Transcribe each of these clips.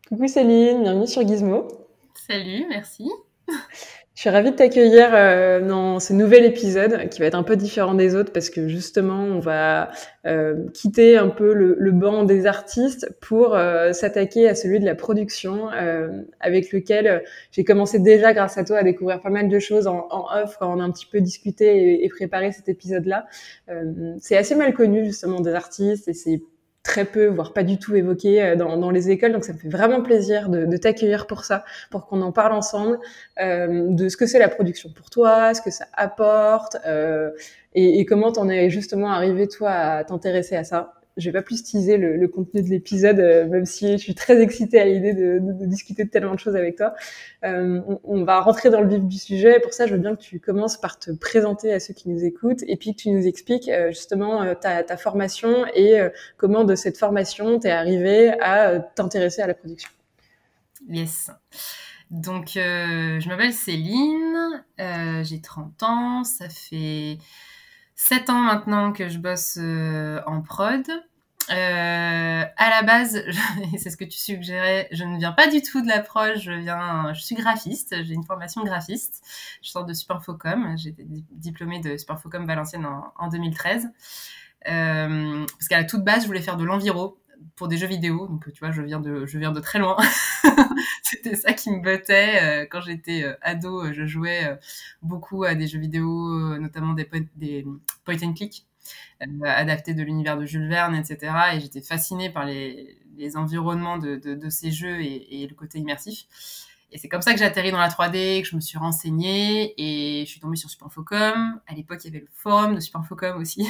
Coucou Céline, bienvenue sur Gizmo. Salut, merci. Je suis ravie de t'accueillir dans ce nouvel épisode qui va être un peu différent des autres parce que justement on va quitter un peu le banc des artistes pour s'attaquer à celui de la production avec lequel j'ai commencé déjà grâce à toi à découvrir pas mal de choses en off quand on a un petit peu discuté et préparé cet épisode-là. C'est assez mal connu justement des artistes et c'est très peu, voire pas du tout évoqué dans les écoles. Donc ça me fait vraiment plaisir de t'accueillir pour ça, pour qu'on en parle ensemble, de ce que c'est la production pour toi, ce que ça apporte, et comment t'en es justement arrivé toi à t'intéresser à ça. Je vais pas plus teaser le contenu de l'épisode, même si je suis très excitée à l'idée de discuter de tellement de choses avec toi. On va rentrer dans le vif du sujet. Pour ça, je veux bien que tu commences par te présenter à ceux qui nous écoutent et puis que tu nous expliques justement ta formation et comment de cette formation t'es arrivé à t'intéresser à la production. Yes. Donc, je m'appelle Céline, j'ai 30 ans, ça fait 7 ans maintenant que je bosse en prod. À la base, et c'est ce que tu suggérais, je ne viens pas du tout de la prod, je suis graphiste, j'ai une formation graphiste, je sors de Superinfocom, j'ai été diplômée de Superinfocom Valenciennes en 2013. Parce qu'à la toute base, je voulais faire de l'enviro pour des jeux vidéo, donc tu vois, je viens de très loin. C'était ça qui me bottait. Quand j'étais ado, je jouais beaucoup à des jeux vidéo, notamment des point and click, adaptés de l'univers de Jules Verne, etc. Et j'étais fascinée par les environnements de ces jeux et le côté immersif. Et c'est comme ça que j'ai atterri dans la 3D, que je me suis renseignée et je suis tombée sur Superinfocom. À l'époque, il y avait le forum de Superinfocom aussi.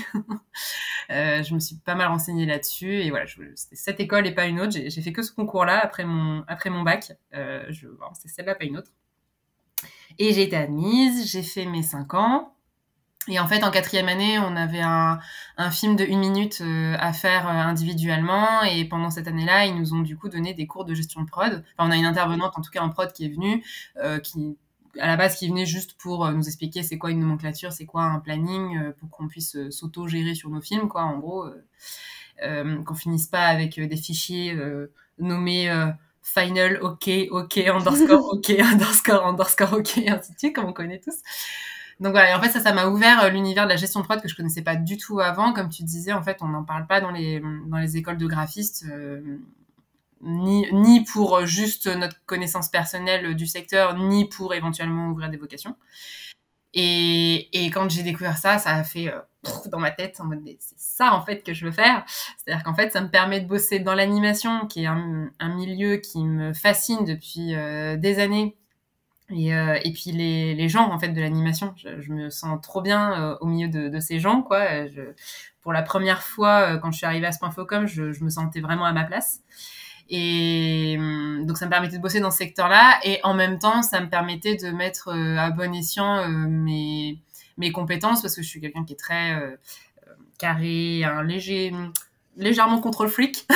Je me suis pas mal renseignée là-dessus et voilà, c'était cette école et pas une autre. J'ai fait que ce concours-là après mon bac. C'était celle-là, pas une autre. Et j'ai été admise, j'ai fait mes 5 ans. Et en fait, en 4e année, on avait un film de 1 minute à faire individuellement. Et pendant cette année-là, ils nous ont du coup donné des cours de gestion de prod. Enfin, on a une intervenante, en tout cas en prod, qui est venue, à la base, qui venait juste pour nous expliquer c'est quoi une nomenclature, c'est quoi un planning, pour qu'on puisse s'auto-gérer sur nos films, quoi, en gros. Qu'on finisse pas avec des fichiers nommés final, ok, ok, underscore, ok, underscore, underscore, ok, ainsi de suite, comme on connaît tous. Donc voilà, et en fait, ça m'a ouvert l'univers de la gestion de prod que je connaissais pas du tout avant. Comme tu disais, en fait, on n'en parle pas dans les écoles de graphistes, ni pour juste notre connaissance personnelle du secteur, ni pour éventuellement ouvrir des vocations. Et quand j'ai découvert ça, ça a fait dans ma tête en mode c'est ça en fait que je veux faire. C'est-à-dire qu'en fait, ça me permet de bosser dans l'animation, qui est un milieu qui me fascine depuis des années. Et puis les gens en fait de l'animation, je me sens trop bien au milieu de ces gens, quoi. Pour la première fois, quand je suis arrivée à Spinfocom, je me sentais vraiment à ma place. Et donc ça me permettait de bosser dans ce secteur-là, et en même temps, ça me permettait de mettre à bon escient mes compétences, parce que je suis quelqu'un qui est très carré, légèrement contrôle freak.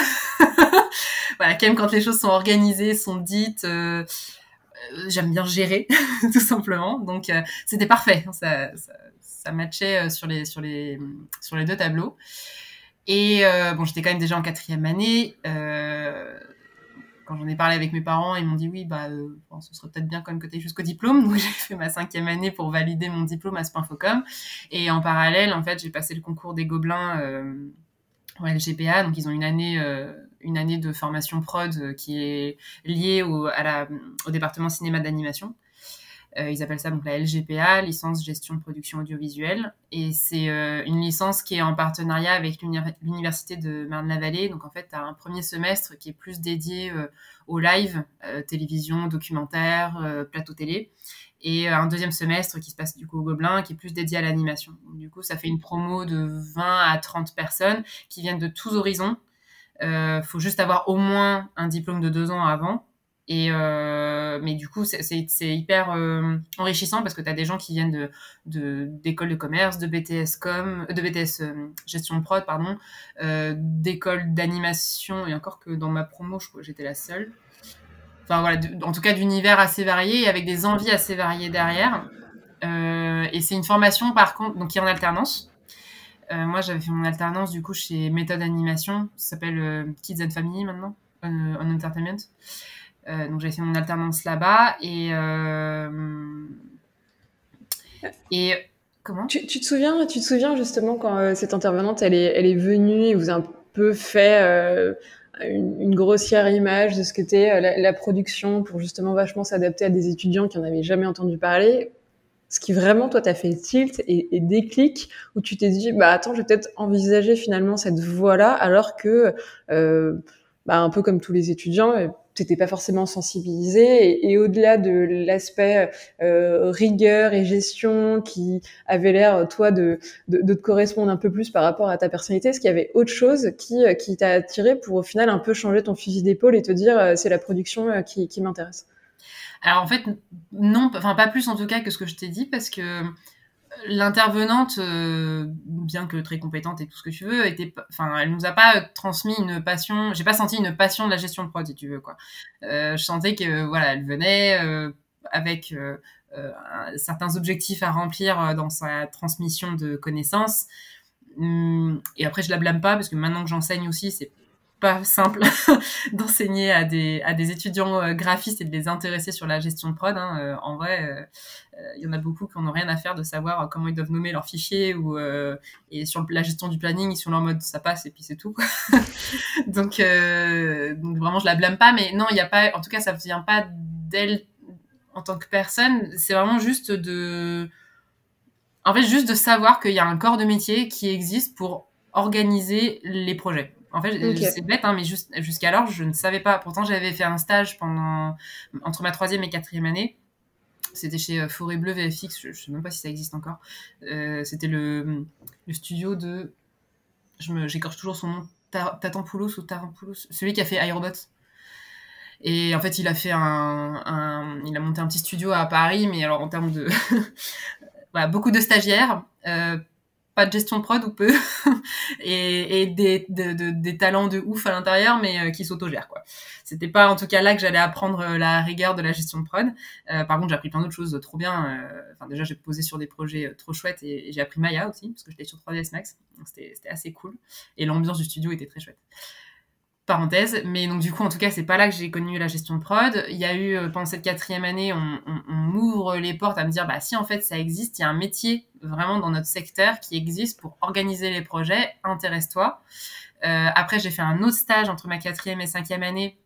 Voilà, qui aime quand les choses sont organisées, sont dites. J'aime bien gérer, tout simplement. Donc c'était parfait. Ça matchait sur les deux tableaux. Et bon, j'étais quand même déjà en 4e année. Quand j'en ai parlé avec mes parents, ils m'ont dit oui, bon, ce serait peut-être bien quand même que tu aies jusqu'au diplôme. Donc j'ai fait ma 5e année pour valider mon diplôme à Spinfocom. Et en parallèle, en fait, j'ai passé le concours des Gobelins au LGPA. Donc ils ont une année de formation prod qui est liée au département cinéma d'animation. Ils appellent ça donc la LGPA, licence gestion de production audiovisuelle. Et c'est une licence qui est en partenariat avec l'université de Marne-la-Vallée. Donc en fait, tu as un premier semestre qui est plus dédié au live, télévision, documentaire, plateau télé. Et un deuxième semestre qui se passe du coup au Gobelin, qui est plus dédié à l'animation. Donc, du coup, ça fait une promo de 20 à 30 personnes qui viennent de tous horizons. Faut juste avoir au moins un diplôme de 2 ans avant. Mais du coup, c'est hyper enrichissant parce que tu as des gens qui viennent d'écoles de commerce, de BTS de BTS gestion de prod, pardon, d'écoles d'animation, et encore que dans ma promo, je crois que j'étais la seule. Enfin voilà, en tout cas d'univers assez variés et avec des envies assez variées derrière. Et c'est une formation par contre, donc qui est en alternance. Moi, j'avais fait mon alternance du coup chez Méthode Animation, ça s'appelle Kids and Family maintenant. on Entertainment. Donc j'avais fait mon alternance là-bas et comment tu te souviens justement quand cette intervenante elle est venue et vous a un peu fait une grossière image de ce qu'était la production pour justement vachement s'adapter à des étudiants qui en avaient jamais entendu parler. Ce qui vraiment, toi, t'as fait tilt et déclic, où tu t'es dit, bah attends, je vais peut-être envisager finalement cette voie-là, alors que, un peu comme tous les étudiants, t'étais pas forcément sensibilisé, et au-delà de l'aspect rigueur et gestion qui avait l'air, toi, de te correspondre un peu plus par rapport à ta personnalité, est-ce qu'il y avait autre chose qui t'a attiré pour au final un peu changer ton fusil d'épaule et te dire, c'est la production qui m'intéresse? Alors en fait, non, enfin pas plus en tout cas que ce que je t'ai dit, parce que l'intervenante, bien que très compétente et tout ce que tu veux, elle nous a pas transmis une passion. J'ai pas senti une passion de la gestion de prod, si tu veux quoi. Je sentais que voilà, elle venait avec certains objectifs à remplir dans sa transmission de connaissances. Et après, je la blâme pas parce que maintenant que j'enseigne aussi, c'est pas simple d'enseigner à des étudiants graphistes et de les intéresser sur la gestion de prod. Hein. En vrai, il y en a beaucoup qui n'ont rien à faire de savoir comment ils doivent nommer leurs fichiers et sur la gestion du planning, ils sont en mode ça passe et puis c'est tout. donc vraiment, je la blâme pas, mais non, il y a pas. En tout cas, ça vient pas d'elle en tant que personne. C'est vraiment juste juste de savoir qu'il y a un corps de métier qui existe pour organiser les projets. En fait, Okay. c'est bête, hein, mais jusqu'alors, je ne savais pas. Pourtant, j'avais fait un stage entre ma 3e et 4e année. C'était chez Forêt Bleue VFX, je ne sais même pas si ça existe encore. C'était le studio de... J'écorche toujours son nom, Tatampoulos ou Tarampoulos, celui qui a fait iRobot. Et en fait, il a monté un petit studio à Paris, mais alors en termes de... voilà, beaucoup de stagiaires, pas de gestion de prod ou peu, et des talents de ouf à l'intérieur, mais qui s'autogèrent, quoi. C'était pas en tout cas là que j'allais apprendre la rigueur de la gestion de prod. Par contre, j'ai appris plein d'autres choses trop bien. Déjà, j'ai posé sur des projets trop chouettes et j'ai appris Maya aussi, parce que j'étais sur 3ds Max. Donc c'était assez cool. Et l'ambiance du studio était très chouette. Parenthèse, mais donc du coup en tout cas c'est pas là que j'ai connu la gestion de prod. Il y a eu pendant cette 4e année on m'ouvre les portes à me dire bah si en fait ça existe, il y a un métier vraiment dans notre secteur qui existe pour organiser les projets, intéresse-toi. Après j'ai fait un autre stage entre ma 4e et 5e année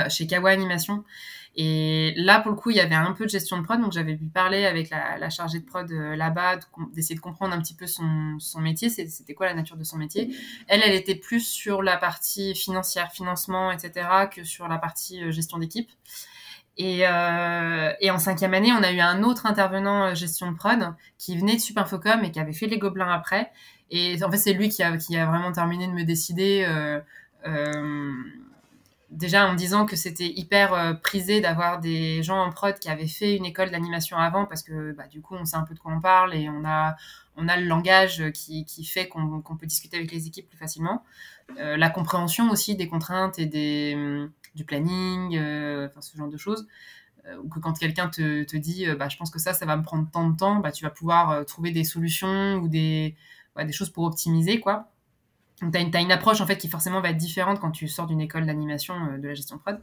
chez Kawa Animation. Et là, pour le coup, il y avait un peu de gestion de prod, donc j'avais pu parler avec la chargée de prod là-bas, d'essayer de comprendre un petit peu son métier, c'était quoi la nature de son métier. Elle était plus sur la partie financière, financement, etc., que sur la partie gestion d'équipe. Et en 5e année, on a eu un autre intervenant gestion de prod qui venait de Supinfocom et qui avait fait les Gobelins après. Et en fait, c'est lui qui a vraiment terminé de me décider... déjà en me disant que c'était hyper prisé d'avoir des gens en prod qui avaient fait une école d'animation avant, parce que du coup on sait un peu de quoi on parle et on a le langage qui fait qu'on peut discuter avec les équipes plus facilement. La compréhension aussi des contraintes et du planning, ce genre de choses. Ou que quand quelqu'un te dit je pense que ça va me prendre tant de temps, tu vas pouvoir trouver des solutions ou des choses pour optimiser, quoi. Donc, t'as une approche en fait qui forcément va être différente quand tu sors d'une école d'animation de la gestion prod.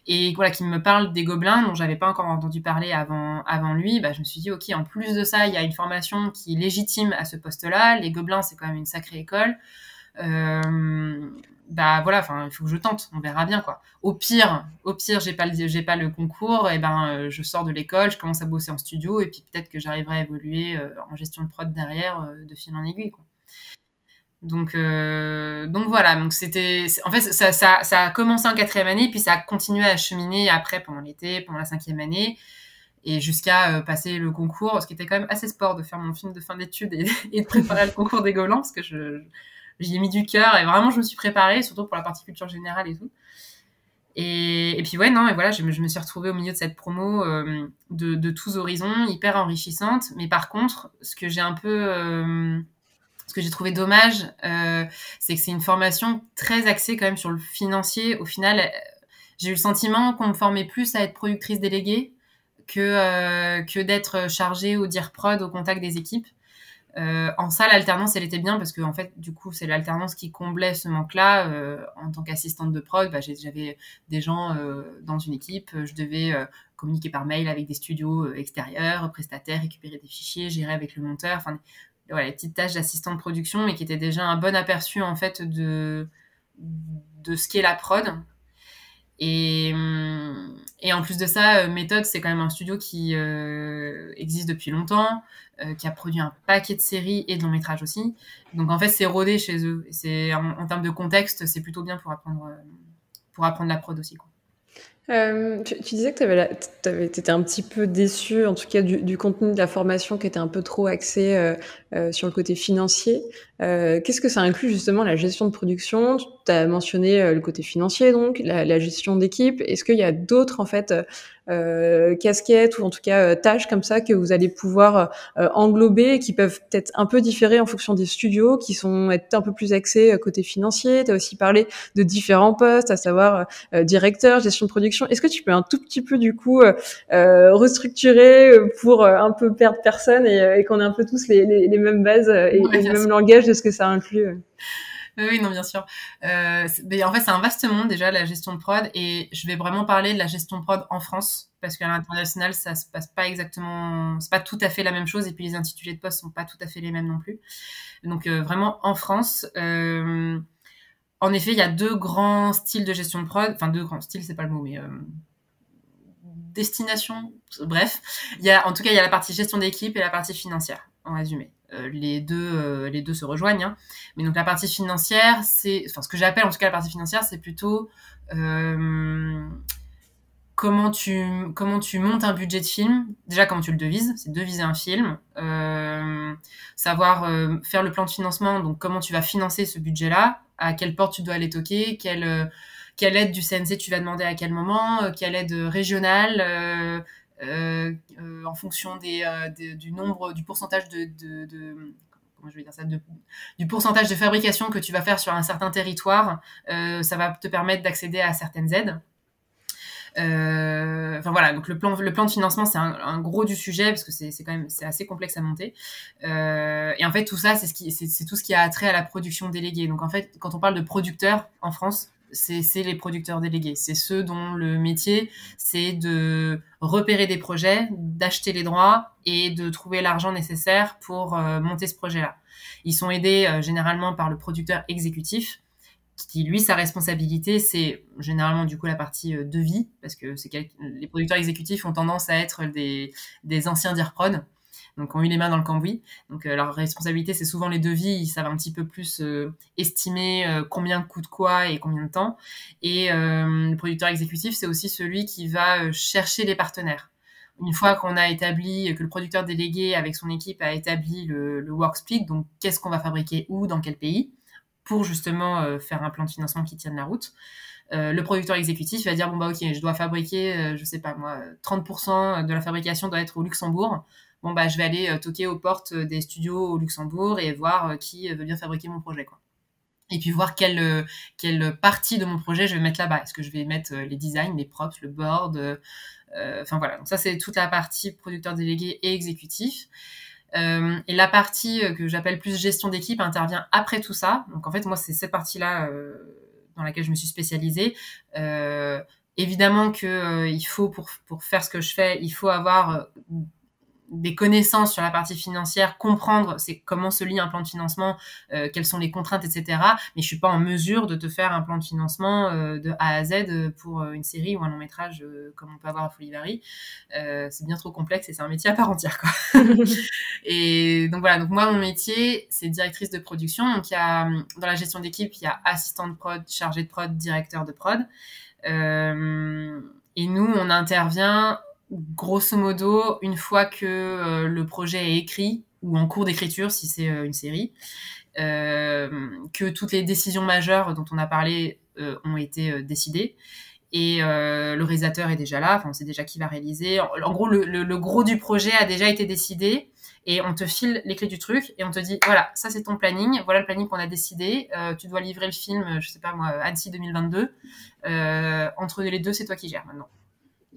Et voilà, qui me parle des Gobelins dont j'avais pas encore entendu parler avant lui. Je me suis dit ok, en plus de ça, il y a une formation qui est légitime à ce poste-là. Les Gobelins, c'est quand même une sacrée école. Voilà, enfin, il faut que je tente. On verra bien, quoi. Au pire, j'ai pas le concours. Et je sors de l'école, je commence à bosser en studio et puis peut-être que j'arriverai à évoluer en gestion de prod derrière de fil en aiguille, quoi. Donc voilà, donc en fait ça a commencé en 4e année, puis ça a continué à cheminer après pendant l'été, pendant la 5e année, et jusqu'à passer le concours, ce qui était quand même assez sport de faire mon film de fin d'études et de préparer le concours des Gobelins, parce que j'y ai mis du cœur et vraiment je me suis préparée, surtout pour la partie culture générale et tout. Et puis et voilà, je me suis retrouvée au milieu de cette promo de tous horizons, hyper enrichissante, mais par contre, ce que j'ai trouvé dommage, c'est que c'est une formation très axée quand même sur le financier. Au final, j'ai eu le sentiment qu'on me formait plus à être productrice déléguée que d'être chargée ou dire prod au contact des équipes. En ça, l'alternance, elle était bien parce que en fait, du coup, c'est l'alternance qui comblait ce manque-là. En tant qu'assistante de prod, j'avais des gens dans une équipe. Je devais communiquer par mail avec des studios extérieurs, prestataires, récupérer des fichiers, gérer avec le monteur. Enfin, voilà, les petites tâches d'assistant de production, mais qui étaient déjà un bon aperçu en fait de ce qu'est la prod. Et en plus de ça, Méthode, c'est quand même un studio qui existe depuis longtemps, qui a produit un paquet de séries et de longs métrages aussi. Donc en fait, c'est rodé chez eux. Et en termes de contexte, c'est plutôt bien pour apprendre la prod aussi, quoi. Tu disais que t'étais un petit peu déçue, en tout cas du contenu de la formation qui était un peu trop axé sur le côté financier. Qu'est-ce que ça inclut justement la gestion de production? Tu as mentionné le côté financier, donc la gestion d'équipe. Est-ce qu'il y a d'autres en fait casquettes ou en tout cas tâches comme ça que vous allez pouvoir englober et qui peuvent peut-être un peu différer en fonction des studios, qui sont être un peu plus axés côté financier? Tu as aussi parlé de différents postes, à savoir directeur, gestion de production. Est-ce que tu peux un tout petit peu du coup restructurer pour un peu perdre personne et qu'on ait un peu tous les mêmes bases et le même langage de ce que ça inclut? Oui, non, bien sûr. Mais en fait, c'est un vaste monde déjà, la gestion de prod, et je vais vraiment parler de la gestion de prod en France, parce qu'à l'international, ça se passe pas exactement, c'est pas tout à fait la même chose, et puis les intitulés de poste sont pas tout à fait les mêmes non plus. Donc vraiment en France, en effet, il y a deux grands styles de gestion de prod, enfin deux grands styles, c'est pas le mot, mais destination, bref, en tout cas, il y a la partie gestion d'équipe et la partie financière, en résumé. Les deux se rejoignent, hein. Mais donc la partie financière, ce que j'appelle en tout cas la partie financière, c'est plutôt comment tu montes un budget de film. Déjà, comment tu le devises, c'est deviser un film, savoir faire le plan de financement, donc comment tu vas financer ce budget-là, à quelle porte tu dois aller toquer, quelle aide du CNC tu vas demander à quel moment, quelle aide régionale, en fonction du nombre, du pourcentage comment je vais dire ça, du pourcentage de fabrication que tu vas faire sur un certain territoire, ça va te permettre d'accéder à certaines aides. Enfin voilà, donc le plan de financement, c'est un gros du sujet parce que c'est assez complexe à monter. Et en fait, tout ça, c'est tout ce qui a trait à la production déléguée. Donc en fait, quand on parle de producteurs en France, c'est les producteurs délégués. C'est ceux dont le métier, c'est de repérer des projets, d'acheter les droits et de trouver l'argent nécessaire pour monter ce projet-là. Ils sont aidés généralement par le producteur exécutif, qui, lui, sa responsabilité, c'est généralement du coup la partie devis, parce que les producteurs exécutifs ont tendance à être des anciens d'Irprod, donc ont eu les mains dans le cambouis. Donc leur responsabilité, c'est souvent les devis. Ils savent un petit peu plus estimer combien coûte quoi et combien de temps. Et le producteur exécutif, c'est aussi celui qui va chercher les partenaires. Une fois qu'on a établi, que le producteur délégué avec son équipe a établi le work split, donc qu'est-ce qu'on va fabriquer où, dans quel pays, pour justement faire un plan de financement qui tienne la route. Le producteur exécutif va dire, bon bah ok, je dois fabriquer, je sais pas moi, 30% de la fabrication doit être au Luxembourg. Bon bah je vais aller toquer aux portes des studios au Luxembourg et voir qui veut bien fabriquer mon projet, quoi. Et puis voir quelle partie de mon projet je vais mettre là-bas. Est-ce que je vais mettre les designs, les props, le board, enfin voilà. Donc ça, c'est toute la partie producteur délégué et exécutif. Et la partie que j'appelle plus gestion d'équipe intervient après tout ça. Donc en fait, moi, c'est cette partie-là dans laquelle je me suis spécialisée. Évidemment que il faut, pour faire ce que je fais, il faut avoir des connaissances sur la partie financière, comprendre comment se lie un plan de financement, quelles sont les contraintes, etc. Mais je suis pas en mesure de te faire un plan de financement de A à Z pour une série ou un long métrage comme on peut avoir à Folivari. C'est bien trop complexe et c'est un métier à part entière, quoi. Et donc voilà, donc moi mon métier c'est directrice de production. Donc il y a dans la gestion d'équipe, il y a assistant de prod, chargé de prod, directeur de prod. Et nous on intervient grosso modo une fois que le projet est écrit ou en cours d'écriture si c'est une série, que toutes les décisions majeures dont on a parlé ont été décidées. Et le réalisateur est déjà là, enfin on sait déjà qui va réaliser. En gros, le gros du projet a déjà été décidé et on te file les clés du truc et on te dit voilà, ça c'est ton planning, voilà le planning qu'on a décidé, tu dois livrer le film, je sais pas moi, Annecy 2022. Entre les deux, c'est toi qui gères maintenant.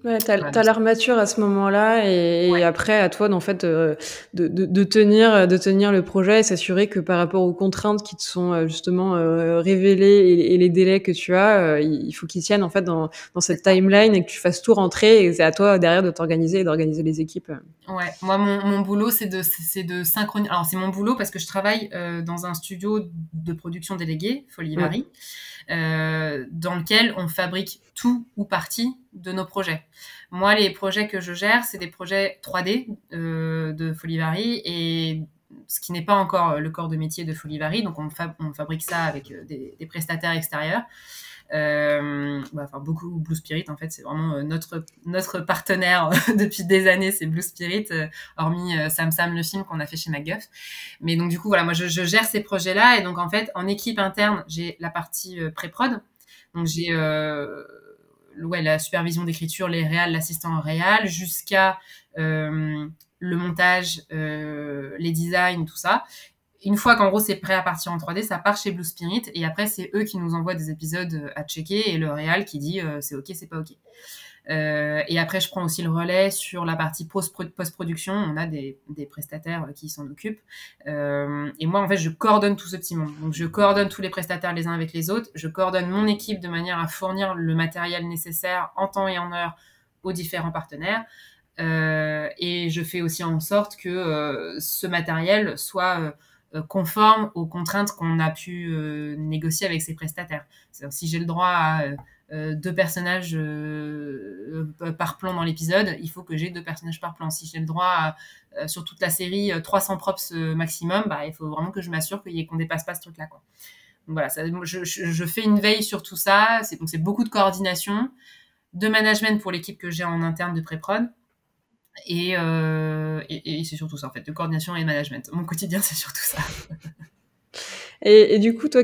Ouais, Voilà, t'as l'air mature à ce moment-là et ouais. après à toi d'en fait de tenir le projet et s'assurer que par rapport aux contraintes qui te sont justement révélées et les délais que tu as, il faut qu'ils tiennent en fait dans C'est cette ça. timeline et que tu fasses tout rentrer et c'est à toi derrière de t'organiser et d'organiser les équipes. Ouais, moi mon boulot c'est de synchroniser. Alors c'est mon boulot parce que je travaille dans un studio de production délégué, Mm. Folivari, dans lequel on fabrique tout ou partie de nos projets. Moi, les projets que je gère, c'est des projets 3D de Folivari et ce qui n'est pas encore le corps de métier de Folivari, donc on fabrique ça avec des prestataires extérieurs. Enfin beaucoup Blue Spirit en fait c'est vraiment notre partenaire depuis des années, c'est Blue Spirit, hormis Sam Sam le film qu'on a fait chez MacGuff. Mais donc du coup voilà, moi je gère ces projets là et donc en fait en équipe interne j'ai la partie pré-prod, donc j'ai ouais, la supervision d'écriture, les réals, l'assistant réal, jusqu'à le montage, les designs, tout ça. Une fois qu'en gros c'est prêt à partir en 3D, ça part chez Blue Spirit et après c'est eux qui nous envoient des épisodes à checker et le réal qui dit c'est ok, c'est pas ok. Et après je prends aussi le relais sur la partie post-production. On a des prestataires qui s'en occupent. Et moi en fait je coordonne tout ce petit monde. Donc je coordonne tous les prestataires les uns avec les autres. Je coordonne mon équipe de manière à fournir le matériel nécessaire en temps et en heure aux différents partenaires. Et je fais aussi en sorte que ce matériel soit conforme aux contraintes qu'on a pu négocier avec ces prestataires. C'est-à-dire, si j'ai le droit à 2 personnages par plan dans l'épisode, il faut que j'ai 2 personnages par plan. Si j'ai le droit à, sur toute la série 300 props maximum, bah, il faut vraiment que je m'assure qu'on dépasse pas ce truc-là, quoi. Donc voilà, je fais une veille sur tout ça. Donc c'est beaucoup de coordination, de management pour l'équipe que j'ai en interne de pré-prod. Et c'est surtout ça, en fait, de coordination et de management. Mon quotidien, c'est surtout ça. Et du coup, toi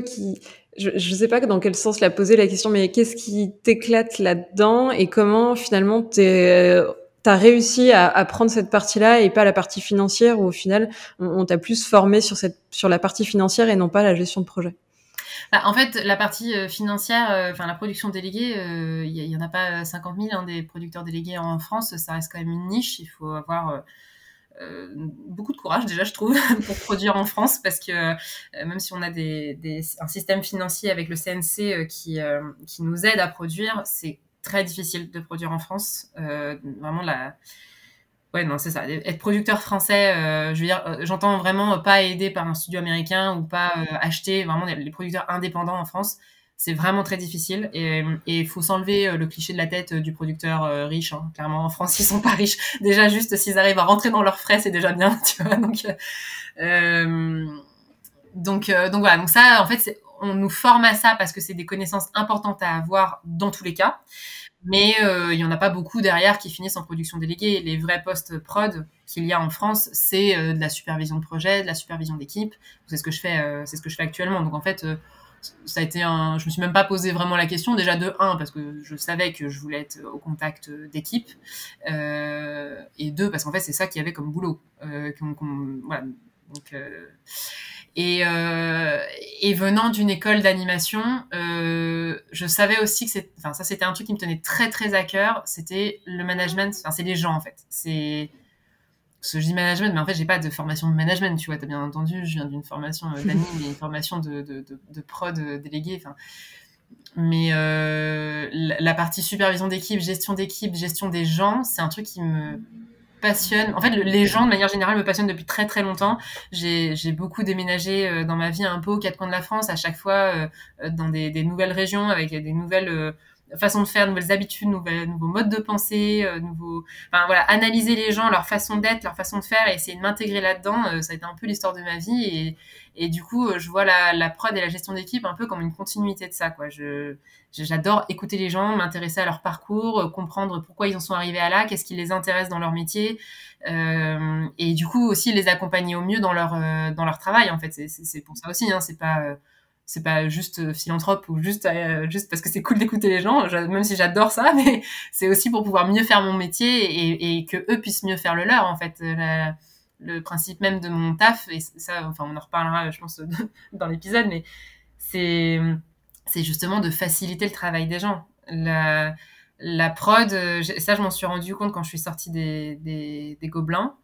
je sais pas dans quel sens la poser la question, mais qu'est-ce qui t'éclate là-dedans et comment finalement t'as réussi à prendre cette partie-là et pas la partie financière où au final on t'a plus formé sur la partie financière et non pas la gestion de projet. Bah, en fait, la partie financière, enfin la production déléguée, il y en a pas 50 000 hein, des producteurs délégués en France. Ça reste quand même une niche. Il faut avoir beaucoup de courage déjà je trouve pour produire en France parce que même si on a un système financier avec le CNC qui nous aide à produire, c'est très difficile de produire en France. Vraiment ouais non c'est ça, être producteur français, je veux dire j'entends vraiment pas aidé par un studio américain ou pas acheter vraiment les producteurs indépendants en France. C'est vraiment très difficile et il faut s'enlever le cliché de la tête du producteur riche. Hein. Clairement, en France, ils sont pas riches. Déjà, juste s'ils arrivent à rentrer dans leurs frais, c'est déjà bien, tu vois. Donc voilà. Donc ça, en fait, on nous forme à ça parce que c'est des connaissances importantes à avoir dans tous les cas. Mais il y en a pas beaucoup derrière qui finissent en production déléguée. Les vrais postes prod qu'il y a en France, c'est de la supervision de projet, de la supervision d'équipe. C'est ce que je fais, c'est ce que je fais actuellement. Donc en fait, ça a été je me suis même pas posé vraiment la question. Déjà de un parce que je savais que je voulais être au contact d'équipe, et deux parce qu'en fait c'est ça qu'il y avait comme boulot. Voilà. Donc et venant d'une école d'animation, je savais aussi que enfin ça c'était un truc qui me tenait très très à cœur. C'était le management. Enfin c'est les gens en fait. C'est parce que je dis management, mais en fait, j'ai pas de formation de management, tu vois, t'as bien entendu, je viens d'une formation d'anime et une formation de prod délégué, enfin. Mais la partie supervision d'équipe, gestion des gens, c'est un truc qui me passionne. En fait, les gens, de manière générale, me passionnent depuis très très longtemps. J'ai beaucoup déménagé dans ma vie un peu aux 4 coins de la France, à chaque fois dans des nouvelles régions, avec des nouvelles façons de faire, nouvelles habitudes, nouveaux modes de pensée, enfin voilà, analyser les gens, leur façon d'être, leur façon de faire, et essayer de m'intégrer là-dedans. Ça a été un peu l'histoire de ma vie, et du coup, je vois la prod et la gestion d'équipe un peu comme une continuité de ça, quoi. J'adore écouter les gens, m'intéresser à leur parcours, comprendre pourquoi ils en sont arrivés à là, qu'est-ce qui les intéresse dans leur métier, et du coup aussi les accompagner au mieux dans leur travail. En fait, c'est pour ça aussi, hein, c'est pas juste philanthrope ou juste parce que c'est cool d'écouter les gens, même si j'adore ça, mais c'est aussi pour pouvoir mieux faire mon métier et que eux puissent mieux faire le leur, en fait. Le principe même de mon taf, et ça, enfin, on en reparlera, je pense, dans l'épisode, mais c'est justement de faciliter le travail des gens. La prod, ça, je m'en suis rendu compte quand je suis sortie des Gobelins.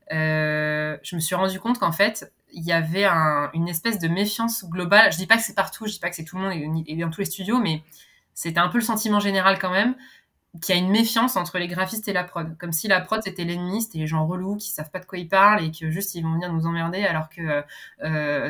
Je me suis rendu compte qu'en fait, il y avait une espèce de méfiance globale. Je dis pas que c'est partout, je dis pas que c'est tout le monde et dans tous les studios, mais c'était un peu le sentiment général quand même, qu'il y a une méfiance entre les graphistes et la prod. Comme si la prod c'était l'ennemi, c'était les gens relous qui savent pas de quoi ils parlent et que juste ils vont venir nous emmerder alors que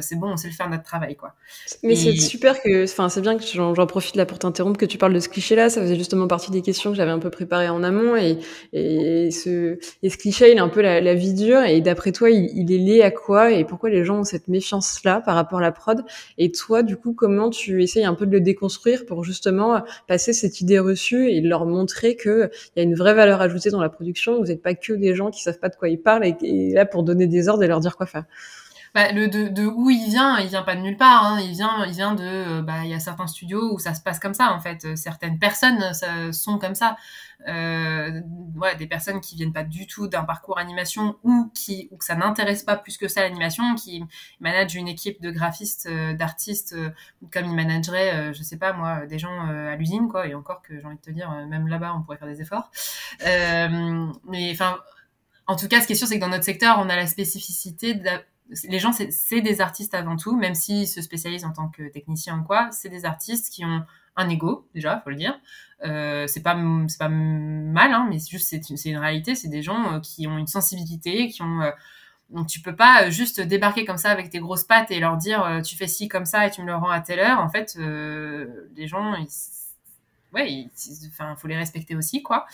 c'est bon, on sait le faire notre travail, quoi. Mais c'est Et super enfin, c'est bien que j'en profite là pour t'interrompre, que tu parles de ce cliché-là. Ça faisait justement partie des questions que j'avais un peu préparées en amont et ce cliché, il a un peu la vie dure. Et d'après toi, il est lié à quoi et pourquoi les gens ont cette méfiance-là par rapport à la prod? Et toi, du coup, comment tu essayes un peu de le déconstruire pour justement passer cette idée reçue et leur montrer que il y a une vraie valeur ajoutée dans la production. Vous n'êtes pas que des gens qui savent pas de quoi ils parlent et là pour donner des ordres et leur dire quoi faire. bah, de où il vient pas de nulle part, hein. Il vient de, bah, il y a certains studios où ça se passe comme ça, en fait. Certaines personnes sont comme ça. Ouais, des personnes qui viennent pas du tout d'un parcours animation ou que ça n'intéresse pas plus que ça l'animation, qui managent une équipe de graphistes, d'artistes, comme ils manageraient, je sais pas moi, des gens à l'usine, quoi. Et encore que j'ai envie de te dire, même là-bas, on pourrait faire des efforts. Mais enfin, en tout cas, ce qui est sûr, c'est que dans notre secteur, on a la spécificité les gens, c'est des artistes avant tout, même s'ils se spécialisent en tant que techniciens ou quoi, c'est des artistes qui ont un ego, déjà, faut le dire. C'est pas mal, hein, mais c'est une réalité. C'est des gens qui ont une sensibilité, donc tu peux pas juste débarquer comme ça avec tes grosses pattes et leur dire tu fais ci comme ça et tu me le rends à telle heure. En fait, les gens, ouais, enfin, faut les respecter aussi, quoi.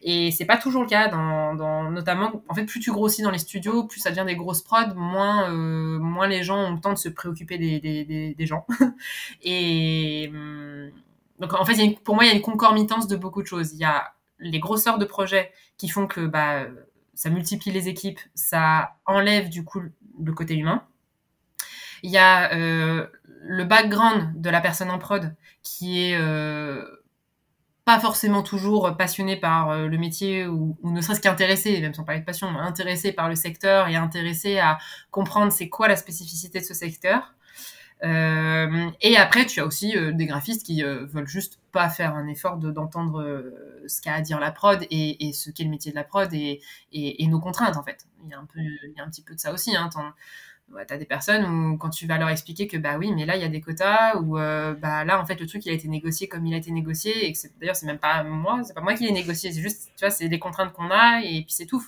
Et c'est pas toujours le cas notamment, en fait, plus tu grossis dans les studios, plus ça devient des grosses prods, moins les gens ont le temps de se préoccuper des gens. Et donc, en fait, pour moi, il y a une concomitance de beaucoup de choses. Il y a les grosseurs de projets qui font que bah, ça multiplie les équipes, ça enlève du coup le côté humain. Il y a le background de la personne en prod qui est pas forcément toujours passionné par le métier ou ne serait-ce qu'intéressé, même sans parler de passion, intéressé par le secteur et intéressé à comprendre c'est quoi la spécificité de ce secteur. Et après, tu as aussi des graphistes qui veulent juste pas faire un effort d'entendre ce qu'a à dire la prod et ce qu'est le métier de la prod et nos contraintes, en fait. Il y a un petit peu de ça aussi, hein. Ouais, t'as des personnes où quand tu vas leur expliquer que bah oui mais là il y a des quotas ou bah là en fait le truc il a été négocié comme il a été négocié et que d'ailleurs c'est pas moi qui l'ai négocié, c'est juste tu vois c'est les contraintes qu'on a et puis c'est tout,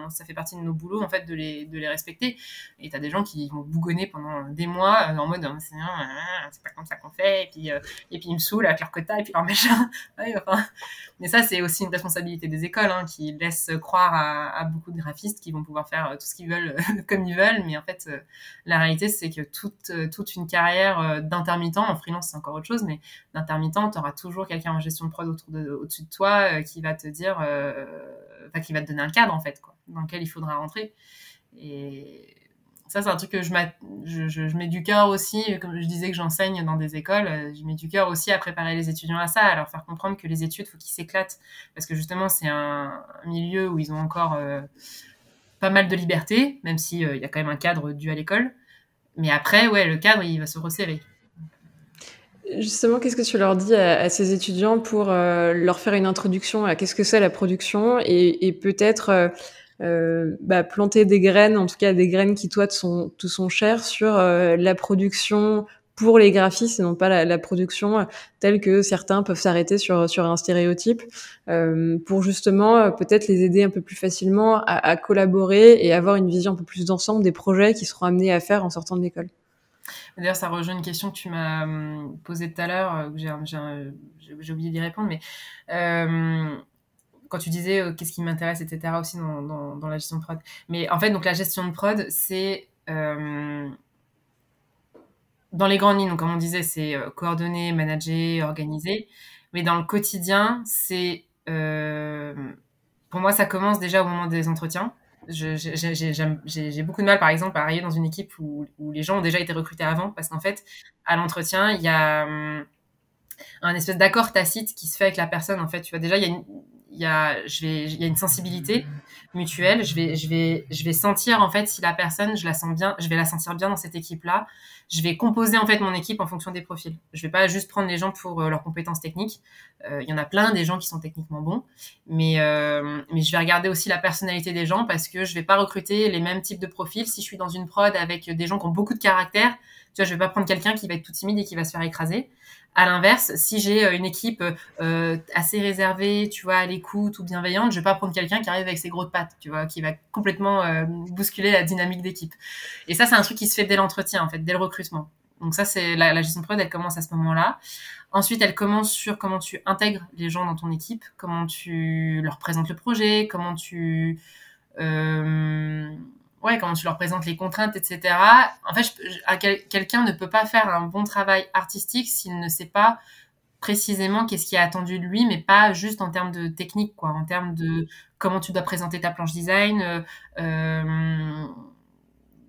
ça fait partie de nos boulots en fait de les respecter. Et t'as des gens qui vont bougonner pendant des mois en mode c'est pas comme ça qu'on fait et puis ils me saoulent avec leur quota et puis leur machin. Ouais, enfin, mais ça c'est aussi une responsabilité des écoles, hein, qui laissent croire à beaucoup de graphistes qui vont pouvoir faire tout ce qu'ils veulent comme ils veulent, mais en fait la réalité, c'est que toute une carrière d'intermittent, en freelance, c'est encore autre chose, mais d'intermittent, tu auras toujours quelqu'un en gestion de prod au-dessus de toi qui va te dire, qui va te donner un cadre, en fait, quoi, dans lequel il faudra rentrer. Et ça, c'est un truc que je mets du cœur aussi, comme je disais que j'enseigne dans des écoles, je mets du cœur aussi à préparer les étudiants à ça, à leur faire comprendre que les études, il faut qu'ils s'éclatent, parce que justement, c'est un milieu où ils ont encore pas mal de liberté, même s'il y a quand même un cadre dû à l'école. Mais après, ouais, le cadre, il va se resserrer. Justement, qu'est-ce que tu leur dis à ces étudiants pour leur faire une introduction à qu'est-ce que c'est la production et peut-être planter des graines, en tout cas des graines qui toi te sont chères sur la production pour les graphistes et non pas la production telle que certains peuvent s'arrêter sur un stéréotype pour justement peut-être les aider un peu plus facilement à collaborer et avoir une vision un peu plus d'ensemble des projets qu'ils seront amenés à faire en sortant de l'école. D'ailleurs, ça rejoint une question que tu m'as posée tout à l'heure, que j'ai oublié d'y répondre, mais quand tu disais qu'est-ce qui m'intéresse, etc., aussi dans la gestion de prod. Mais en fait, donc la gestion de prod, c'est dans les grandes lignes, donc comme on disait, c'est coordonner, manager, organiser. Mais dans le quotidien, c'est pour moi, ça commence déjà au moment des entretiens. J'ai beaucoup de mal, par exemple, à arriver dans une équipe où les gens ont déjà été recrutés avant, parce qu'en fait, à l'entretien, il y a un espèce d'accord tacite qui se fait avec la personne. En fait, tu vois, déjà, il il y a une sensibilité mutuelle. Je vais sentir en fait si la personne, je la sens bien, je vais la sentir bien dans cette équipe-là. Je vais composer en fait mon équipe en fonction des profils. Je vais pas juste prendre les gens pour leurs compétences techniques. Il y en a plein des gens qui sont techniquement bons, mais je vais regarder aussi la personnalité des gens parce que je vais pas recruter les mêmes types de profils. Si je suis dans une prod avec des gens qui ont beaucoup de caractère, tu vois, je vais pas prendre quelqu'un qui va être tout timide et qui va se faire écraser. À l'inverse, si j'ai une équipe assez réservée, tu vois, à l'écoute ou bienveillante, je vais pas prendre quelqu'un qui arrive avec ses grosses pattes, tu vois, qui va complètement bousculer la dynamique d'équipe. Et ça, c'est un truc qui se fait dès l'entretien, en fait, dès le recrutement. Donc ça, c'est la gestion de prod, elle commence à ce moment-là. Ensuite, elle commence sur comment tu intègres les gens dans ton équipe, comment tu leur présentes le projet, comment tu comment tu leur présentes les contraintes, etc. En fait, quelqu'un ne peut pas faire un bon travail artistique s'il ne sait pas précisément qu'est-ce qui est attendu de lui, mais pas juste en termes de technique, quoi, en termes de comment tu dois présenter ta planche design.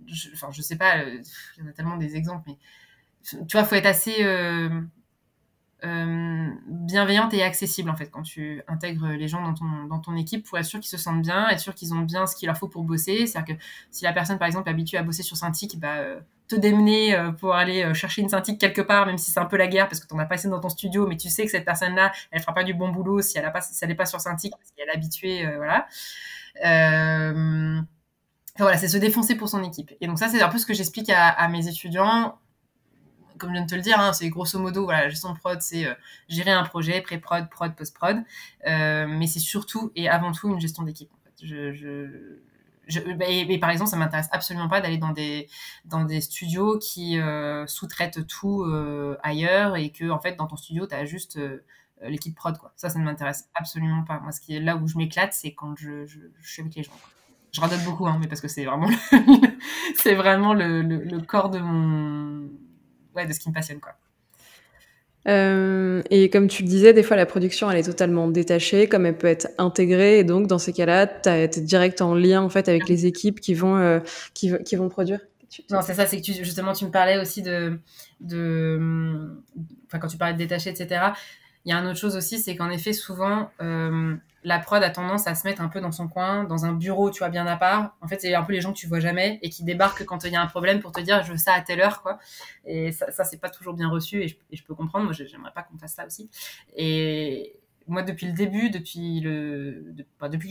Je sais pas, il y en a tellement des exemples, mais tu vois, faut être assez bienveillante et accessible en fait quand tu intègres les gens dans ton équipe pour être sûr qu'ils se sentent bien, être sûr qu'ils ont bien ce qu'il leur faut pour bosser. C'est-à-dire que si la personne par exemple est habituée à bosser sur Cintiq, te démener pour aller chercher une Cintiq quelque part, même si c'est un peu la guerre parce que t'en as pas assez dans ton studio, mais tu sais que cette personne-là, elle fera pas du bon boulot si elle n'est pas sur Cintiq parce qu'elle est habituée, voilà. Voilà, c'est se défoncer pour son équipe. Et donc ça, c'est un peu ce que j'explique à mes étudiants. Comme je viens de te le dire, hein, c'est grosso modo, voilà, la gestion de prod, c'est gérer un projet, pré-prod, prod, post-prod. Mais c'est surtout et avant tout une gestion d'équipe. En fait. Et par exemple, ça m'intéresse absolument pas d'aller dans des studios qui sous-traitent tout ailleurs et que, en fait, dans ton studio, tu as juste l'équipe prod, quoi. Ça ne m'intéresse absolument pas. Moi, ce qui est là où je m'éclate, c'est quand je suis avec les gens, quoi. Je radote beaucoup, hein, mais parce que c'est vraiment c'est vraiment le corps de de ce qui me passionne, quoi. Et comme tu le disais, des fois la production elle est totalement détachée, comme elle peut être intégrée, et donc dans ces cas-là, t'es direct en lien en fait avec les équipes qui vont produire. Non, c'est ça, c'est que justement tu me parlais aussi enfin quand tu parlais de détaché, etc. Il y a une autre chose aussi, c'est qu'en effet souvent la prod a tendance à se mettre un peu dans son coin, dans un bureau, tu vois, bien à part. En fait, c'est un peu les gens que tu vois jamais et qui débarquent quand il y a un problème pour te dire je veux ça à telle heure, quoi. Et ça c'est pas toujours bien reçu et je peux comprendre. Moi, j'aimerais pas qu'on fasse ça aussi. Et moi, depuis le début, depuis que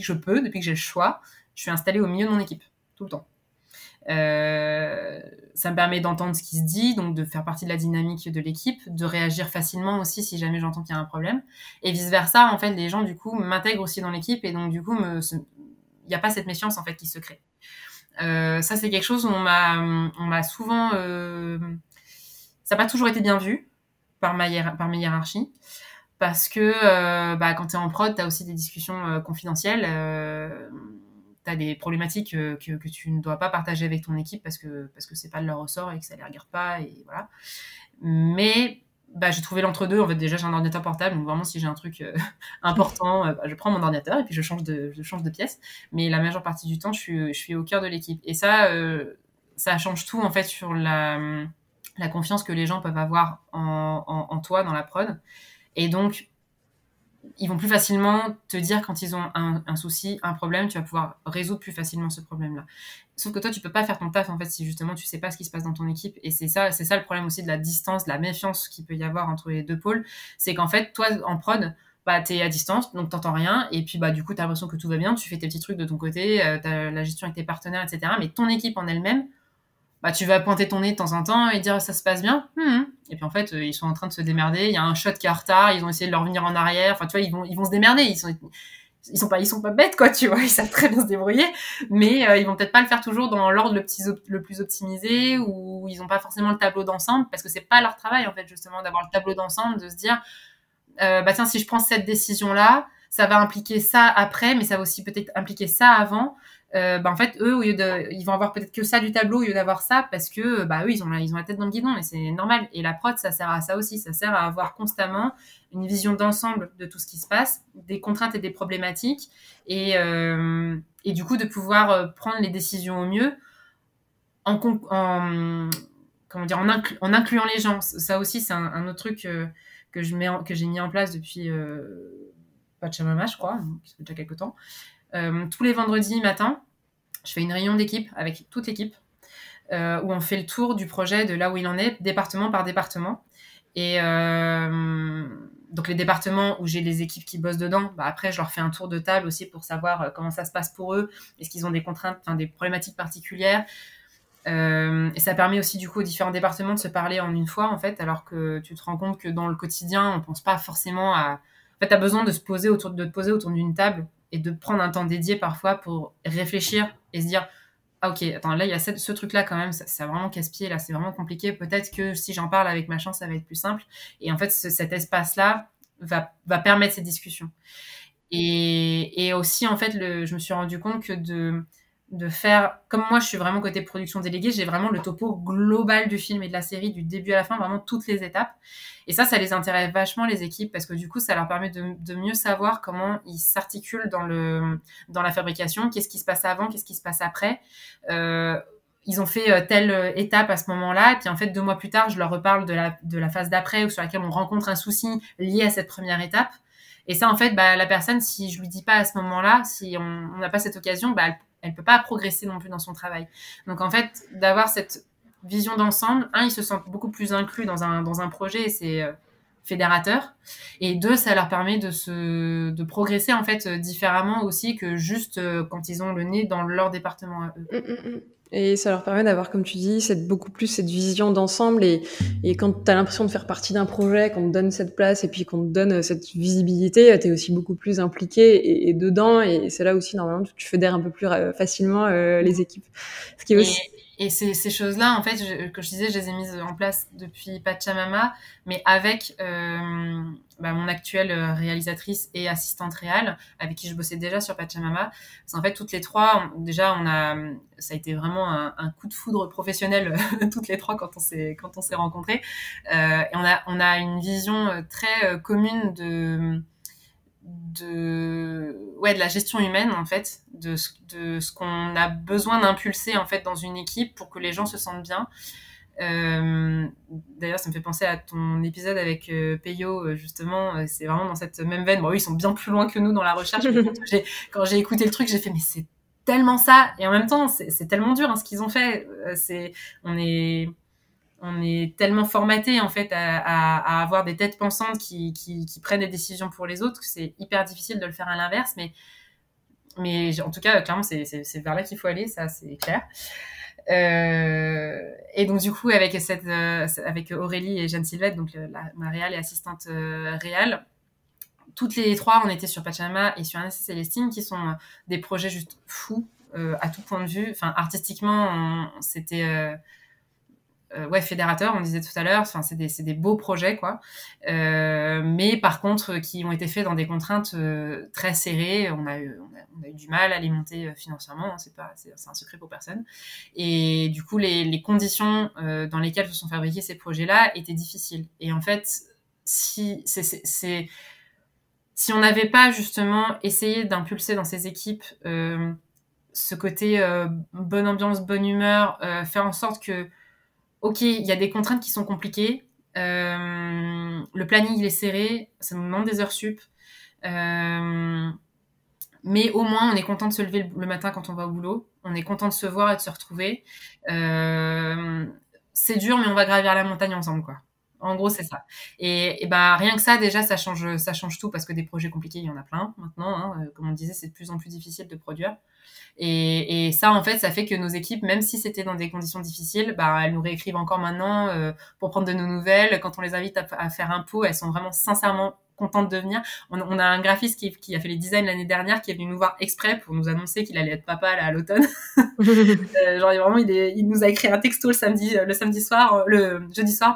je peux, depuis que j'ai le choix, je suis installée au milieu de mon équipe tout le temps. Ça me permet d'entendre ce qui se dit, donc de faire partie de la dynamique de l'équipe, de réagir facilement aussi si jamais j'entends qu'il y a un problème. Et vice versa, en fait, les gens du coup m'intègrent aussi dans l'équipe et donc du coup, il n'y a pas cette méfiance en fait qui se crée. Ça, c'est quelque chose où on m'a souvent, ça n'a pas toujours été bien vu par mes hiérarchies. Parce que quand tu es en prod, tu as aussi des discussions confidentielles. Tu as des problématiques que tu ne dois pas partager avec ton équipe parce que c'est pas de leur ressort et que ça les regarde pas. Et voilà. Mais j'ai trouvé l'entre-deux. En fait, déjà, j'ai un ordinateur portable. Donc vraiment, si j'ai un truc important, je prends mon ordinateur et puis je change de pièce. Mais la majeure partie du temps, je suis au cœur de l'équipe. Et ça change tout en fait sur la confiance que les gens peuvent avoir en toi dans la prod. Et donc, ils vont plus facilement te dire quand ils ont un souci, un problème, tu vas pouvoir résoudre plus facilement ce problème-là. Sauf que toi, tu peux pas faire ton taf, en fait, si justement tu sais pas ce qui se passe dans ton équipe. Et c'est ça le problème aussi de la distance, de la méfiance qu'il peut y avoir entre les deux pôles. C'est qu'en fait, toi, en prod, t'es à distance, donc t'entends rien. Et puis, du coup, t'as l'impression que tout va bien, tu fais tes petits trucs de ton côté, t'as la gestion avec tes partenaires, etc. Mais ton équipe en elle-même, tu vas pointer ton nez de temps en temps et dire ça se passe bien. Et puis en fait, ils sont en train de se démerder. Il y a un shot qui est en retard. Ils ont essayé de leur revenir en arrière. Enfin, tu vois, ils vont se démerder. Ils sont pas bêtes, quoi, tu vois. Ils savent très bien se débrouiller. Mais ils vont peut-être pas le faire toujours dans l'ordre le plus optimisé ou ils ont pas forcément le tableau d'ensemble parce que c'est pas leur travail, en fait, justement, d'avoir le tableau d'ensemble, de se dire, tiens, si je prends cette décision-là, ça va impliquer ça après, mais ça va aussi peut-être impliquer ça avant. En fait, eux, ils vont avoir peut-être que ça du tableau au lieu d'avoir ça parce que, eux, ils ont la tête dans le guidon et c'est normal. Et la prod, ça sert à ça aussi. Ça sert à avoir constamment une vision d'ensemble de tout ce qui se passe, des contraintes et des problématiques et du coup, de pouvoir prendre les décisions au mieux en incluant les gens. Ça aussi, c'est un autre truc que j'ai mis en place depuis Pachamama, je crois, donc ça fait déjà quelques temps. Tous les vendredis matin, je fais une réunion d'équipe avec toute l'équipe où on fait le tour du projet de là où il en est, département par département. Et donc les départements où j'ai les équipes qui bossent dedans, après je leur fais un tour de table aussi pour savoir comment ça se passe pour eux, est-ce qu'ils ont des contraintes, des problématiques particulières. Et ça permet aussi du coup aux différents départements de se parler en une fois en fait, alors que tu te rends compte que dans le quotidien on pense pas forcément à... En fait, t'as besoin de te poser autour d'une table et de prendre un temps dédié parfois pour réfléchir et se dire ah ok, attends, là il y a ce truc là quand même, ça vraiment casse-pied, là c'est vraiment compliqué, peut-être que si j'en parle avec machin ça va être plus simple. Et en fait cet espace là va permettre ces discussions. Et aussi en fait je me suis rendu compte que de faire, comme moi je suis vraiment côté production déléguée, j'ai vraiment le topo global du film et de la série du début à la fin, vraiment toutes les étapes. Et ça les intéresse vachement les équipes parce que du coup ça leur permet de mieux savoir comment ils s'articulent dans la fabrication, qu'est-ce qui se passe avant, qu'est-ce qui se passe après. Ils ont fait telle étape à ce moment-là, puis en fait 2 mois plus tard je leur reparle de la phase d'après ou sur laquelle on rencontre un souci lié à cette première étape. Et ça en fait la personne, si je lui dis pas à ce moment-là, si on n'a pas cette occasion, elle peut pas progresser non plus dans son travail. Donc en fait, d'avoir cette vision d'ensemble, ils se sentent beaucoup plus inclus dans un projet et c'est fédérateur. Et 2, ça leur permet de progresser en fait différemment aussi que juste quand ils ont le nez dans leur département à eux. Et ça leur permet d'avoir, comme tu dis, beaucoup plus cette vision d'ensemble. Et quand tu as l'impression de faire partie d'un projet, qu'on te donne cette place et puis qu'on te donne cette visibilité, tu es aussi beaucoup plus impliqué et dedans. Et c'est là aussi, normalement, tu fédères un peu plus facilement les équipes. Ce qui est aussi... Et ces choses-là, en fait, que je disais, je les ai mises en place depuis Pachamama, mais avec mon actuelle réalisatrice et assistante réal, avec qui je bossais déjà sur Pachamama. Parce qu'en fait, toutes les trois, ça a été vraiment un coup de foudre professionnel, toutes les trois, quand on s'est rencontrés. Et on a une vision très commune de la gestion humaine en fait, de ce qu'on a besoin d'impulser en fait dans une équipe pour que les gens se sentent bien. D'ailleurs ça me fait penser à ton épisode avec Peyo, justement, c'est vraiment dans cette même veine. Bon, eux, ils sont bien plus loin que nous dans la recherche, mais quand j'ai écouté le truc, j'ai fait mais c'est tellement ça, et en même temps c'est tellement dur ce qu'ils ont fait. On est tellement formaté en fait à avoir des têtes pensantes qui prennent des décisions pour les autres que c'est hyper difficile de le faire à l'inverse. Mais en tout cas, clairement, c'est vers là qu'il faut aller, ça c'est clair. Et donc du coup, avec Aurélie et Jeanne Sylvette, donc ma réal et assistante réal, toutes les trois, on était sur Pachamama et sur Anna Célestine, qui sont des projets juste fous à tout point de vue. Enfin, artistiquement, c'était fédérateur, on disait tout à l'heure. Enfin, c'est des beaux projets, quoi. Mais par contre, qui ont été faits dans des contraintes très serrées. On a eu du mal à les monter financièrement. C'est un secret pour personne. Et du coup, les conditions dans lesquelles se sont fabriqués ces projets-là étaient difficiles. Et en fait, si on n'avait pas justement essayé d'impulser dans ces équipes ce côté bonne ambiance, bonne humeur, faire en sorte que ok, il y a des contraintes qui sont compliquées, le planning il est serré, ça nous demande des heures sup, mais au moins on est content de se lever le matin quand on va au boulot, on est content de se voir et de se retrouver. C'est dur, mais on va gravir la montagne ensemble, quoi. En gros, c'est ça. Et rien que ça, déjà, ça change tout, parce que des projets compliqués, il y en a plein maintenant. Comme on disait, c'est de plus en plus difficile de produire. Et ça, en fait, ça fait que nos équipes, même si c'était dans des conditions difficiles, elles nous réécrivent encore maintenant pour prendre de nos nouvelles. Quand on les invite à faire un pot, elles sont vraiment sincèrement contente de venir. On a un graphiste qui a fait les designs l'année dernière, qui est venu nous voir exprès pour nous annoncer qu'il allait être papa là, à l'automne. Vraiment, il nous a écrit un texto le jeudi soir,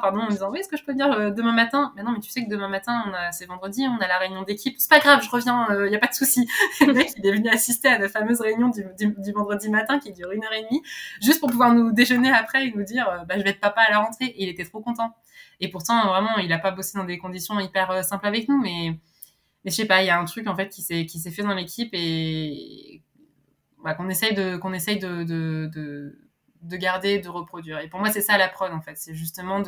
pardon, en disant oui, est-ce que je peux venir demain matin? Mais non, mais tu sais que demain matin, c'est vendredi, on a la réunion d'équipe. C'est pas grave, je reviens, y a pas de souci. Le mec, il est venu assister à la fameuse réunion du vendredi matin qui dure 1h30, juste pour pouvoir nous déjeuner après et nous dire je vais être papa à la rentrée. Et il était trop content. Et pourtant, vraiment, il a pas bossé dans des conditions hyper simples avec nous, mais je sais pas, il y a un truc en fait qui s'est fait dans l'équipe et qu'on essaye de garder, de reproduire. Et pour moi, c'est ça la prod en fait, c'est justement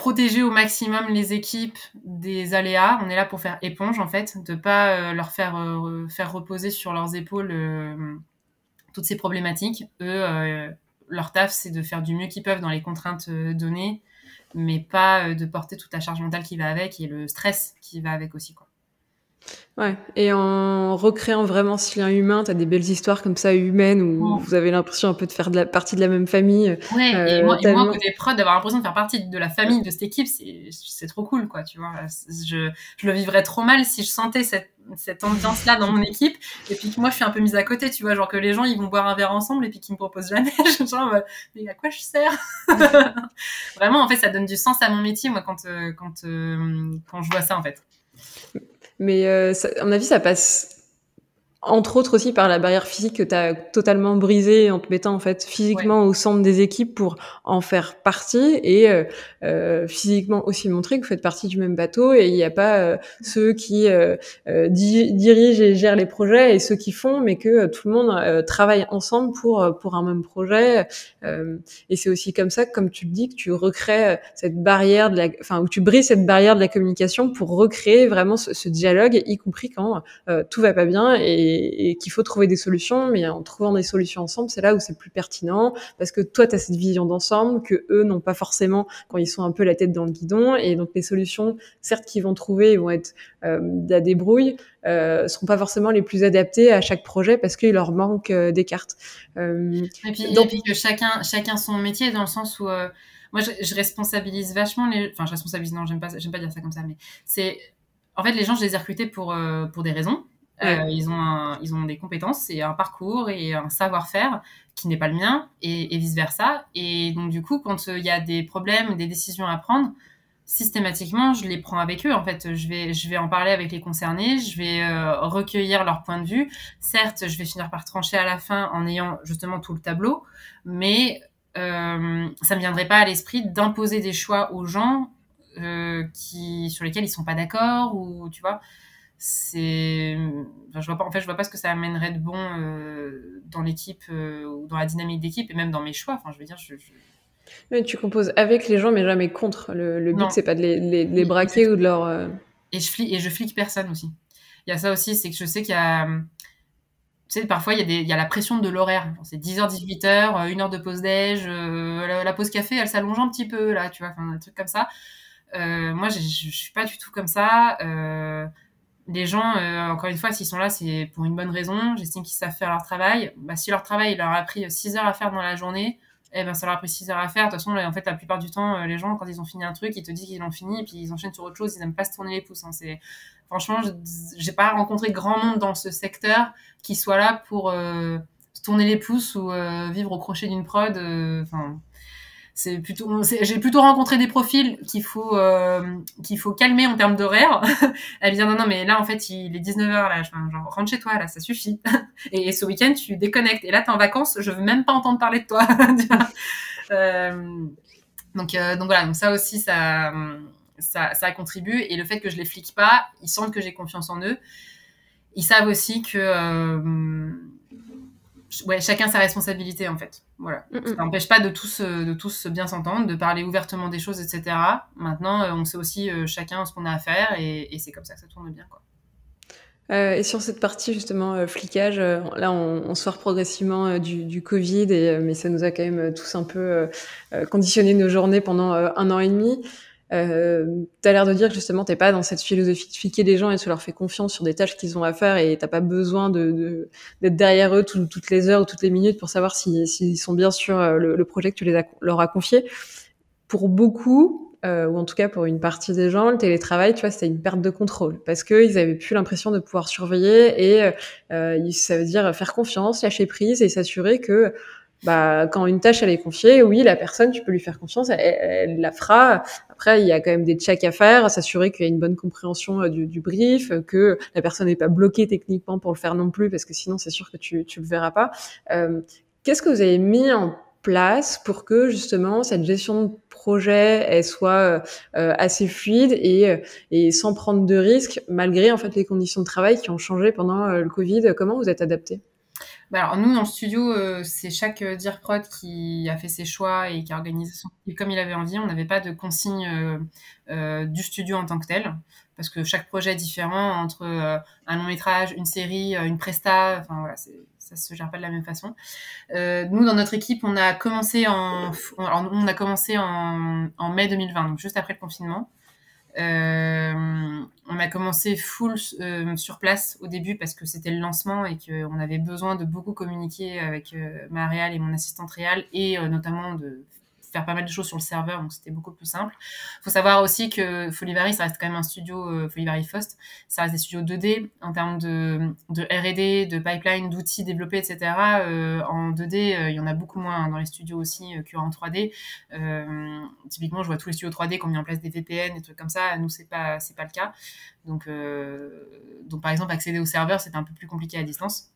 protéger au maximum les équipes des aléas. On est là pour faire éponge, en fait, de pas leur faire reposer sur leurs épaules toutes ces problématiques. Eux, leur taf, c'est de faire du mieux qu'ils peuvent dans les contraintes données, mais pas de porter toute la charge mentale qui va avec et le stress qui va avec aussi, quoi. Ouais, et en recréant vraiment ce lien humain, tu as des belles histoires comme ça humaines où vous avez l'impression un peu de faire partie de la même famille. Ouais, et moi, Tellement. côté prod, d'avoir l'impression de faire partie de la famille de cette équipe, c'est trop cool, quoi, tu vois. Je le vivrais trop mal si je sentais cette ambiance-là dans mon équipe, et puis que moi, je suis un peu mise à côté, tu vois, genre que les gens, ils vont boire un verre ensemble, et puis qu'ils me proposent jamais. Genre, mais à quoi je sers? Vraiment, en fait, ça donne du sens à mon métier, moi, quand je vois ça, en fait. Mais à mon avis, ça passe entre autres aussi par la barrière physique que tu as totalement brisée en te mettant en fait physiquement au centre des équipes pour en faire partie et physiquement aussi montrer que vous faites partie du même bateau et il n'y a pas ceux qui dirigent et gèrent les projets et ceux qui font, mais que tout le monde travaille ensemble pour un même projet. Et c'est aussi comme ça, comme tu le dis, que tu recrées cette barrière où tu brises cette barrière de la communication pour recréer vraiment ce dialogue, y compris quand tout va pas bien et qu'il faut trouver des solutions, mais en trouvant des solutions ensemble, c'est là où c'est plus pertinent, parce que toi, tu as cette vision d'ensemble que eux n'ont pas forcément quand ils sont un peu la tête dans le guidon, et donc les solutions, certes qu'ils vont trouver, vont être de la débrouille, seront pas forcément les plus adaptées à chaque projet parce qu'il leur manque des cartes. Et puis que chacun son métier, dans le sens où moi je responsabilise vachement enfin je responsabilise, non, j'aime pas dire ça comme ça, mais c'est en fait les gens, je les ai recrutés pour des raisons. Ils ont des compétences et un parcours et un savoir-faire qui n'est pas le mien et vice versa. Et donc du coup, quand il y a des problèmes, des décisions à prendre, systématiquement, je les prends avec eux. En fait, je vais en parler avec les concernés, je vais recueillir leur point de vue. Certes, je vais finir par trancher à la fin en ayant justement tout le tableau, mais ça me viendrait pas à l'esprit d'imposer des choix aux gens sur lesquels ils sont pas d'accord, ou tu vois. Enfin, je vois pas ce que ça amènerait de bon dans l'équipe ou dans la dynamique d'équipe et même dans mes choix. Enfin, je veux dire, Ouais, tu composes avec les gens, mais jamais contre. Le but, c'est pas de les braquer ou de leur... Et je flique personne aussi. Il y a ça aussi, c'est que je sais qu'il y a... Tu sais, parfois, il y a la pression de l'horaire. C'est 10h, 18h, 1 heure de pause déj, la pause café, elle s'allonge un petit peu, là, tu vois, enfin, un truc comme ça. Moi, je suis pas du tout comme ça. Les gens, encore une fois, s'ils sont là, c'est pour une bonne raison. J'estime qu'ils savent faire leur travail. Bah, si leur travail, il leur a pris 6 heures à faire dans la journée, eh ben, ça leur a pris 6 heures à faire. De toute façon, en fait, la plupart du temps, les gens, quand ils ont fini un truc, ils te disent qu'ils l'ont fini et puis ils enchaînent sur autre chose. Ils n'aiment pas se tourner les pouces, hein. Franchement, j'ai pas rencontré grand monde dans ce secteur qui soit là pour se tourner les pouces ou vivre au crochet d'une prod. Enfin, j'ai plutôt rencontré des profils qu'il faut calmer en termes d'horaire. Elle vient, non, mais là, en fait, il est 19h, là, genre, rentre chez toi, là, ça suffit. Et ce week-end, tu déconnectes. Et là, t'es en vacances, je veux même pas entendre parler de toi. Donc voilà, donc ça aussi, ça contribue. Et le fait que je les flique pas, ils sentent que j'ai confiance en eux. Ils savent aussi que chacun sa responsabilité, en fait. Voilà. Ça n'empêche pas de tous bien s'entendre, de parler ouvertement des choses, etc. Maintenant, on sait aussi chacun ce qu'on a à faire, et c'est comme ça que ça tourne bien, quoi. Et sur cette partie justement flicage, là on sort progressivement du Covid, mais ça nous a quand même tous un peu conditionné nos journées pendant 1 an et demi. T'as l'air de dire que justement t'es pas dans cette philosophie de fliquer les gens et tu leur fais confiance sur des tâches qu'ils ont à faire et t'as pas besoin d'être derrière eux toutes les heures ou toutes les minutes pour savoir s'ils sont bien sur le projet que leur as confié. Pour beaucoup, ou en tout cas pour une partie des gens, le télétravail, tu vois, c'était une perte de contrôle parce qu'ils avaient plus l'impression de pouvoir surveiller et ça veut dire faire confiance, lâcher prise et s'assurer que quand une tâche elle est confiée, oui, la personne, tu peux lui faire confiance, elle la fera. Après, il y a quand même des checks à faire, s'assurer qu'il y a une bonne compréhension du brief, que la personne n'est pas bloquée techniquement pour le faire non plus, parce que sinon, c'est sûr que tu le verras pas. Qu'est-ce que vous avez mis en place pour que justement cette gestion de projet elle soit assez fluide et sans prendre de risques malgré en fait les conditions de travail qui ont changé pendant le Covid? Comment vous êtes adapté? Bah alors nous dans le studio, c'est chaque dir prod qui a fait ses choix et qui a organisé son et comme il avait envie. On n'avait pas de consigne du studio en tant que tel, parce que chaque projet est différent entre un long métrage, une série, une presta. Enfin voilà, ça se gère pas de la même façon. Nous dans notre équipe, on a commencé en mai 2020, donc juste après le confinement. On a commencé full sur place au début parce que c'était le lancement et qu'on avait besoin de beaucoup communiquer avec ma réal et mon assistante réal et notamment de faire pas mal de choses sur le serveur, donc c'était beaucoup plus simple. Faut savoir aussi que Folivary, ça reste quand même un studio, Folivary Fost, ça reste des studios 2D en termes de R&D, de pipeline, d'outils développés, etc. En 2D, il y en a beaucoup moins dans les studios aussi qu'en 3D. Typiquement, je vois tous les studios 3D qui ont mis en place des VPN, des trucs comme ça. Nous, c'est pas le cas. Donc par exemple, accéder au serveur, c'était un peu plus compliqué à distance.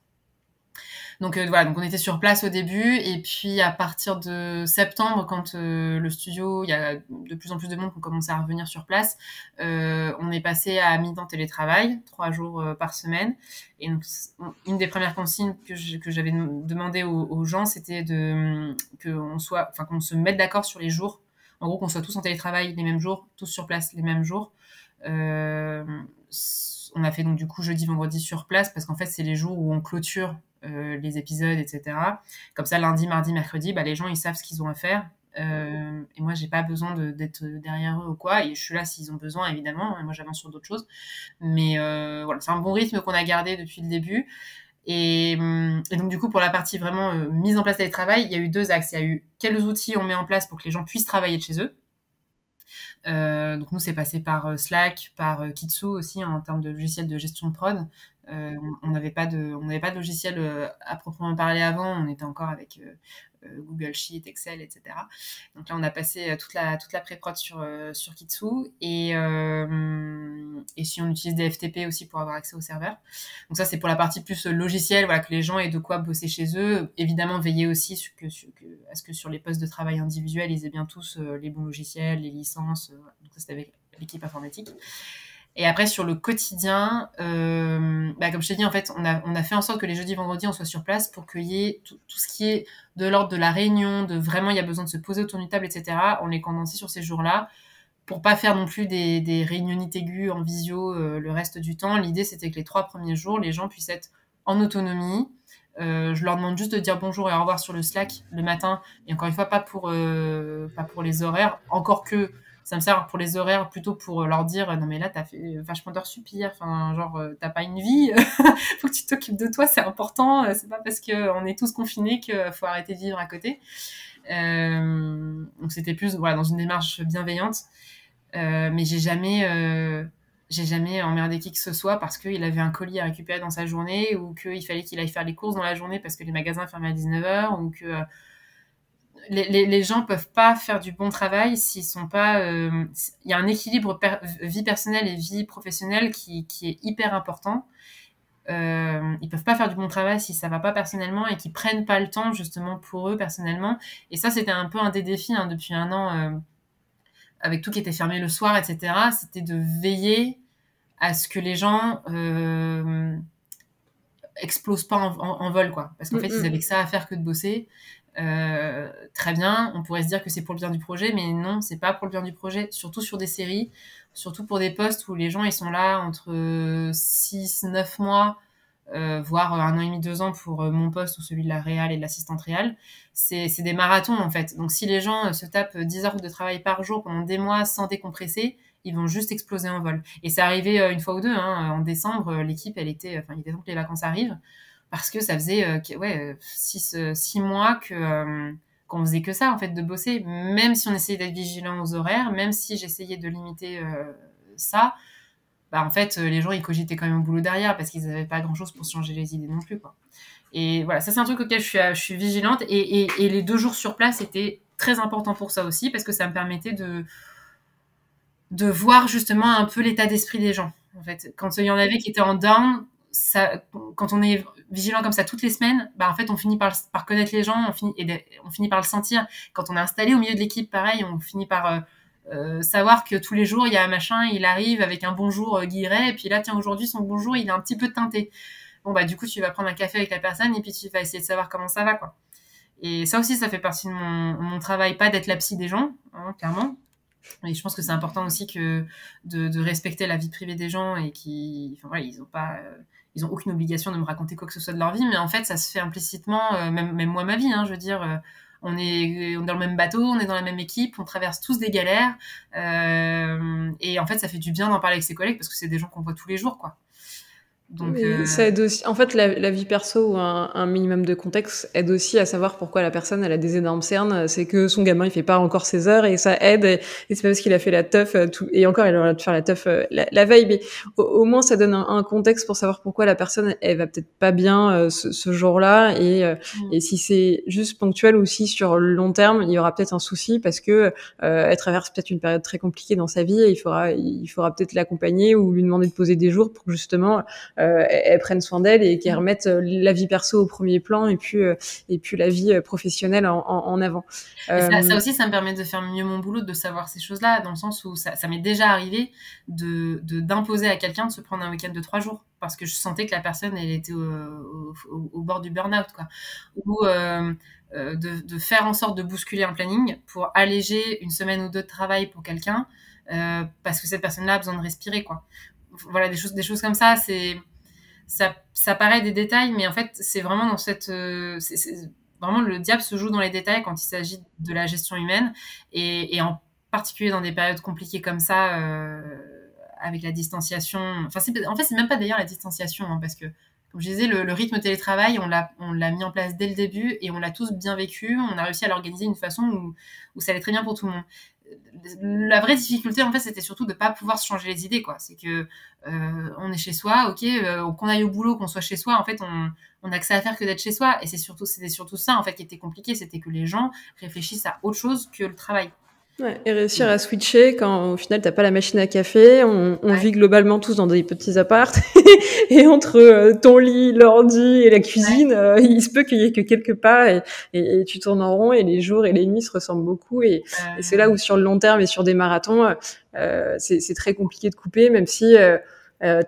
Donc voilà, donc on était sur place au début et puis à partir de septembre, quand le studio, il y a de plus en plus de monde qui ont commencé à revenir sur place, on est passé à mi-temps télétravail, 3 jours par semaine. Et donc une des premières consignes que j'avais demandé aux gens, c'était qu'on se mette d'accord sur les jours. En gros, qu'on soit tous en télétravail les mêmes jours, tous sur place les mêmes jours. On a fait donc du coup jeudi, vendredi sur place parce qu'en fait c'est les jours où on clôture les épisodes, etc. Comme ça, lundi, mardi, mercredi, les gens, ils savent ce qu'ils ont à faire. Et moi, j'ai pas besoin d'être derrière eux ou quoi. Et je suis là s'ils ont besoin, évidemment. Et moi, j'avance sur d'autres choses. Mais voilà, c'est un bon rythme qu'on a gardé depuis le début. Et donc, du coup, pour la partie vraiment mise en place du travail, il y a eu 2 axes. Il y a eu quels outils on met en place pour que les gens puissent travailler de chez eux. Donc nous, c'est passé par Slack, par Kitsu aussi en termes de logiciel de gestion de prod. On n'avait pas de logiciel à proprement parler avant. On était encore avec Google Sheet, Excel, etc. Donc là, on a passé toute la pré-prod sur Kitsu et si on utilise des FTP aussi pour avoir accès au serveur. Donc ça, c'est pour la partie plus logicielle, voilà, que les gens aient de quoi bosser chez eux. Évidemment, veiller aussi à ce que sur les postes de travail individuels, ils aient bien tous les bons logiciels, les licences. Donc ça, c'était avec l'équipe informatique. Et après, sur le quotidien, comme je t'ai dit, en fait, on a fait en sorte que les jeudis, vendredis, on soit sur place pour qu'il y ait tout ce qui est de l'ordre de la réunion, de vraiment, il y a besoin de se poser autour d'une table, etc. On les condensait sur ces jours-là pour pas faire non plus des réunionites aiguës en visio le reste du temps. L'idée, c'était que les 3 premiers jours, les gens puissent être en autonomie. Je leur demande juste de dire bonjour et au revoir sur le Slack le matin. Et encore une fois, pas pour les horaires. Encore que ça me sert pour les horaires, plutôt pour leur dire non mais là t'as fait vachement d'heures sup hier, enfin genre t'as pas une vie, faut que tu t'occupes de toi, c'est important, c'est pas parce que on est tous confinés qu'il faut arrêter de vivre à côté. Donc c'était plus voilà dans une démarche bienveillante, mais j'ai jamais emmerdé qui que ce soit parce qu'il avait un colis à récupérer dans sa journée ou qu'il fallait qu'il aille faire les courses dans la journée parce que les magasins fermaient à 19h ou que les gens peuvent pas faire du bon travail s'ils sont pas. Il y a un équilibre vie personnelle et vie professionnelle qui est hyper important. Ils peuvent pas faire du bon travail si ça va pas personnellement et qu'ils prennent pas le temps justement pour eux personnellement. Et ça, c'était un peu un des défis depuis 1 an avec tout qui était fermé le soir, etc. C'était de veiller à ce que les gens explosent pas en vol, quoi. Parce qu'en fait, ils avaient que ça à faire que de bosser. Très bien, on pourrait se dire que c'est pour le bien du projet, mais non, c'est pas pour le bien du projet, surtout sur des séries, surtout pour des postes où les gens ils sont là entre 6-9 mois, voire 1 an et demi, 2 ans pour mon poste ou celui de la réal et de l'assistante réal. C'est des marathons en fait. Donc si les gens se tapent 10 heures de travail par jour pendant des mois sans décompresser, ils vont juste exploser en vol. Et c'est arrivé 1 fois ou 2, hein. En décembre, l'équipe, il était temps que les vacances arrivent. Parce que ça faisait 6 mois qu'on faisait que ça, en fait, de bosser. Même si on essayait d'être vigilant aux horaires, même si j'essayais de limiter ça, en fait, les gens, ils cogitaient quand même au boulot derrière parce qu'ils n'avaient pas grand-chose pour se changer les idées non plus, quoi. Et voilà, ça, c'est un truc auquel je suis vigilante. Et les 2 jours sur place étaient très importants pour ça aussi parce que ça me permettait de voir justement un peu l'état d'esprit des gens. En fait, quand il y en avait qui étaient en down, quand on est vigilant comme ça toutes les semaines, en fait, on finit par connaître les gens, on finit par le sentir. Quand on est installé au milieu de l'équipe, pareil, on finit par savoir que tous les jours, il y a un machin, il arrive avec un bonjour Guilleret, et puis là, tiens, aujourd'hui, son bonjour, il est un petit peu teinté. bon, bah, du coup, tu vas prendre un café avec la personne et puis tu vas essayer de savoir comment ça va, quoi. Et ça aussi, ça fait partie de mon travail, pas d'être la psy des gens, hein, clairement. Et je pense que c'est important aussi que de respecter la vie privée des gens et enfin, voilà, ils ont aucune obligation de me raconter quoi que ce soit de leur vie, mais en fait, ça se fait implicitement, même moi, ma vie, hein, je veux dire, on est dans le même bateau, on est dans la même équipe, on traverse tous des galères, et en fait, ça fait du bien d'en parler avec ses collègues parce que c'est des gens qu'on voit tous les jours, quoi. Donc, Mais ça aide aussi. En fait, la vie perso ou un minimum de contexte aide aussi à savoir pourquoi la personne elle a des énormes cernes. C'est que son gamin il fait pas encore ses heures et ça aide. Et c'est pas parce qu'il a fait la teuf et encore il aura de faire la teuf la veille, mais au moins ça donne un contexte pour savoir pourquoi la personne elle va peut-être pas bien ce jour-là et si c'est juste ponctuel ou si sur le long terme il y aura peut-être un souci parce que elle traverse peut-être une période très compliquée dans sa vie et il faudra peut-être l'accompagner ou lui demander de poser des jours pour que justement elles prennent soin d'elle et qu'elles remettent la vie perso au premier plan et puis la vie professionnelle en avant. Ça aussi, ça me permet de faire mieux mon boulot, de savoir ces choses-là, dans le sens où ça m'est déjà arrivé d'imposer à quelqu'un de se prendre un week-end de 3 jours parce que je sentais que la personne elle était au bord du burn-out, quoi. Ou de faire en sorte de bousculer un planning pour alléger une semaine ou deux de travail pour quelqu'un parce que cette personne-là a besoin de respirer, quoi. Voilà, des choses comme ça. Ça paraît des détails, mais en fait, c'est vraiment dans vraiment le diable se joue dans les détails quand il s'agit de la gestion humaine et en particulier dans des périodes compliquées comme ça, avec la distanciation. Enfin, en fait, c'est même pas d'ailleurs la distanciation, hein, parce que, comme je disais, le rythme télétravail, on l'a mis en place dès le début et on l'a tous bien vécu. On a réussi à l'organiser d'une façon où ça allait très bien pour tout le monde. La vraie difficulté, en fait, c'était surtout de pas pouvoir se changer les idées, quoi. C'est que on est chez soi, ok, qu'on aille au boulot, qu'on soit chez soi, en fait, on a que ça à faire que d'être chez soi. Et c'était surtout ça, en fait, qui était compliqué, c'était que les gens réfléchissent à autre chose que le travail. Ouais, et réussir à switcher quand au final t'as pas la machine à café, on vit globalement tous dans des petits apparts et entre ton lit, l'ordi et la cuisine, il se peut qu'il y ait que quelques pas et tu tournes en rond et les jours et les nuits se ressemblent beaucoup et c'est là où sur le long terme et sur des marathons c'est très compliqué de couper même si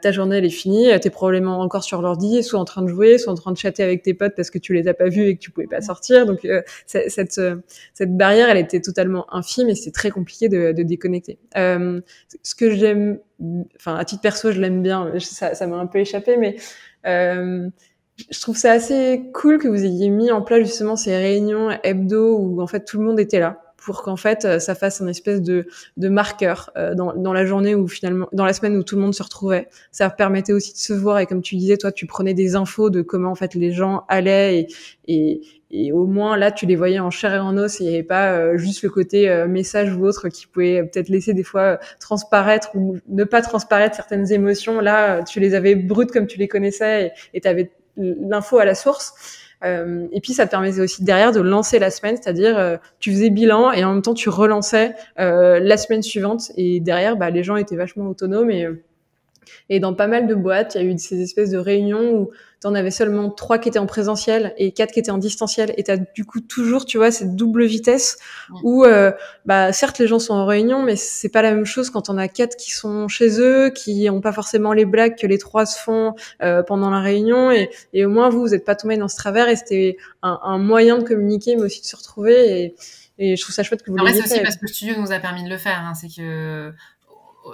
ta journée elle est finie, t'es probablement encore sur l'ordi, soit en train de jouer, soit en train de chatter avec tes potes parce que tu les as pas vus et que tu pouvais pas sortir. Donc cette barrière, elle était totalement infime et c'est très compliqué de déconnecter. Ce que j'aime, enfin à titre perso, je l'aime bien. Ça m'a un peu échappé, mais je trouve ça assez cool que vous ayez mis en place justement ces réunions hebdo où en fait tout le monde était là pour qu'en fait ça fasse un espèce de marqueur dans la journée où finalement dans la semaine où tout le monde se retrouvait. Ça permettait aussi de se voir et comme tu disais toi tu prenais des infos de comment en fait les gens allaient et au moins là tu les voyais en chair et en os et il n'y avait pas juste le côté message ou autre qui pouvait peut-être laisser des fois transparaître ou ne pas transparaître certaines émotions. Là tu les avais brutes comme tu les connaissais et tu avais l'info à la source. Et puis ça te permettait aussi derrière de lancer la semaine, c'est-à-dire tu faisais bilan et en même temps tu relançais la semaine suivante et derrière les gens étaient vachement autonomes et dans pas mal de boîtes il y a eu ces espèces de réunions où t'en avais seulement 3 qui étaient en présentiel et 4 qui étaient en distanciel et t'as du coup toujours tu vois cette double vitesse où certes les gens sont en réunion mais c'est pas la même chose quand on a 4 qui sont chez eux qui ont pas forcément les blagues que les 3 se font pendant la réunion et au moins vous êtes pas tombés dans ce travers et c'était un moyen de communiquer mais aussi de se retrouver et je trouve ça chouette que vous l'ayez fait. C'est aussi parce que le studio nous a permis de le faire, hein, c'est que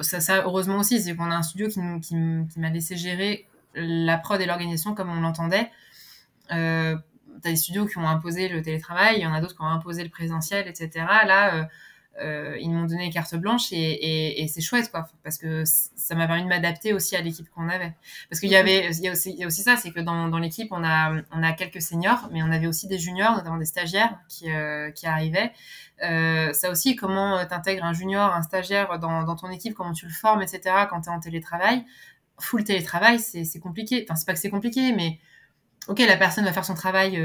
ça heureusement aussi, c'est qu'on a un studio qui m'a laissé gérer la prod et l'organisation comme on l'entendait. T'as des studios qui ont imposé le télétravail, il y en a d'autres qui ont imposé le présentiel, etc. Là, ils m'ont donné carte blanche et c'est chouette, quoi, parce que ça m'a permis de m'adapter aussi à l'équipe qu'on avait. Parce qu'il y a aussi ça, c'est que dans l'équipe, on a quelques seniors, mais on avait aussi des juniors, notamment des stagiaires qui arrivaient. Ça aussi, comment t'intègres un junior, un stagiaire dans ton équipe, comment tu le formes, etc. quand t'es en télétravail. Full télétravail, c'est compliqué. Enfin, c'est pas que c'est compliqué, mais ok, la personne va faire son travail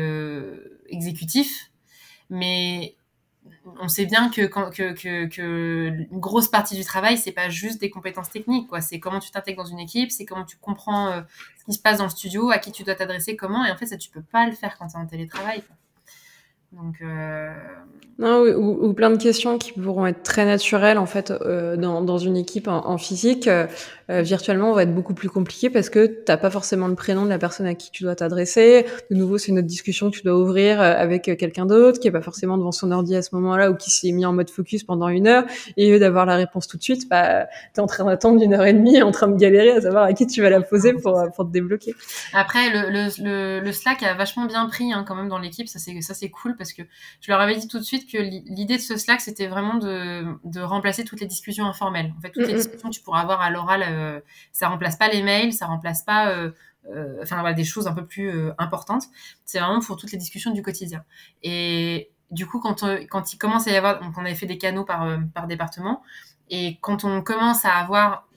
exécutif, mais on sait bien que une grosse partie du travail, c'est pas juste des compétences techniques, quoi. C'est comment tu t'intègres dans une équipe, c'est comment tu comprends ce qui se passe dans le studio, à qui tu dois t'adresser, comment. Et en fait, ça, tu peux pas le faire quand t'es en télétravail, quoi. Donc, non, ou plein de questions qui pourront être très naturelles en fait dans une équipe en physique. virtuellement va être beaucoup plus compliqué parce que t'as pas forcément le prénom de la personne à qui tu dois t'adresser. De nouveau, c'est une autre discussion que tu dois ouvrir avec quelqu'un d'autre qui est pas forcément devant son ordi à ce moment-là ou qui s'est mis en mode focus pendant 1 heure. Et au lieu d'avoir la réponse tout de suite, bah, t'es en train d'attendre 1 heure et demie, en train de galérer à savoir à qui tu vas la poser pour te débloquer. Après, le Slack a vachement bien pris quand même dans l'équipe. Ça c'est cool parce que je leur avais dit tout de suite que l'idée de ce Slack, c'était vraiment de remplacer toutes les discussions informelles. En fait, toutes les discussions que tu pourras avoir à l'oral, ça remplace pas les mails, ça remplace pas enfin voilà, des choses un peu plus importantes. C'est vraiment pour toutes les discussions du quotidien. Et du coup, quand il commence à y avoir, donc on avait fait des canaux par département, et quand on commence à avoir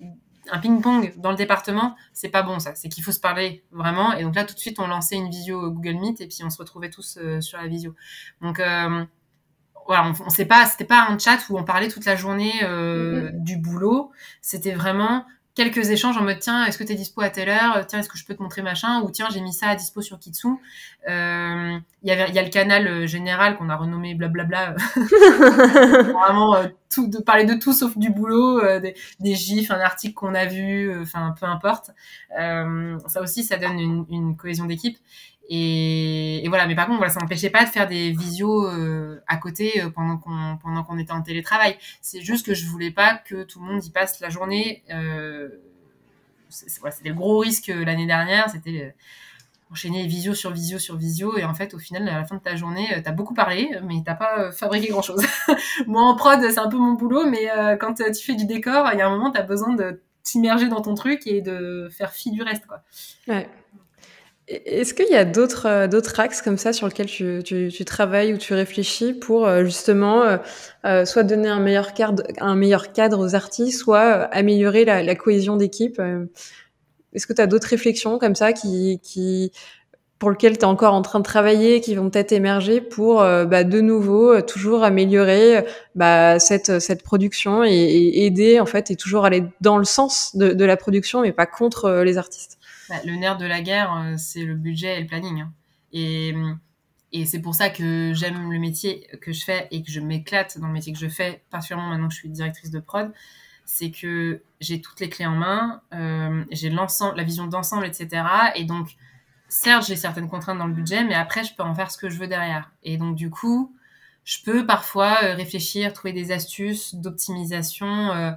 un ping-pong dans le département, c'est pas bon ça. C'est qu'il faut se parler vraiment. Et donc là, tout de suite, on lançait une visio Google Meet et puis on se retrouvait tous sur la visio. Donc voilà, on sait pas, c'était pas un chat où on parlait toute la journée du boulot. C'était vraiment quelques échanges en mode tiens, est-ce que t'es dispo à telle heure? Tiens, est-ce que je peux te montrer machin? Ou tiens, j'ai mis ça à dispo sur Kitsu. Il y a le canal général qu'on a renommé blablabla. Vraiment de parler de tout sauf du boulot, des gifs, un article qu'on a vu, enfin peu importe. Ça aussi, ça donne une cohésion d'équipe. Et voilà, mais par contre, voilà, ça n'empêchait pas de faire des visios à côté pendant qu'on était en télétravail. C'est juste que je voulais pas que tout le monde y passe la journée. Voilà, c'était le gros risque l'année dernière, c'était enchaîner visio sur visio sur visio, et en fait, au final, à la fin de ta journée, t'as beaucoup parlé, mais t'as pas fabriqué grand-chose. Moi, en prod, c'est un peu mon boulot, mais quand tu fais du décor, il y a un moment, t'as besoin de t'immerger dans ton truc et de faire fi du reste, quoi. Ouais. Est-ce qu'il y a d'autres axes comme ça sur lesquels tu travailles ou tu réfléchis pour justement soit donner un meilleur cadre aux artistes, soit améliorer la cohésion d'équipe? Est-ce que tu as d'autres réflexions comme ça pour lesquelles tu es encore en train de travailler, qui vont peut-être émerger pour de nouveau toujours améliorer cette production et aider en fait et toujours aller dans le sens de la production mais pas contre les artistes? Le nerf de la guerre, c'est le budget et le planning. Et c'est pour ça que j'aime le métier que je fais et que je m'éclate dans le métier que je fais, particulièrement maintenant que je suis directrice de prod. C'est que j'ai toutes les clés en main, j'ai l'ensemble, la vision d'ensemble, etc. Et donc, certes, j'ai certaines contraintes dans le budget, mais après, je peux en faire ce que je veux derrière. Et donc, du coup, je peux parfois réfléchir, trouver des astuces d'optimisation.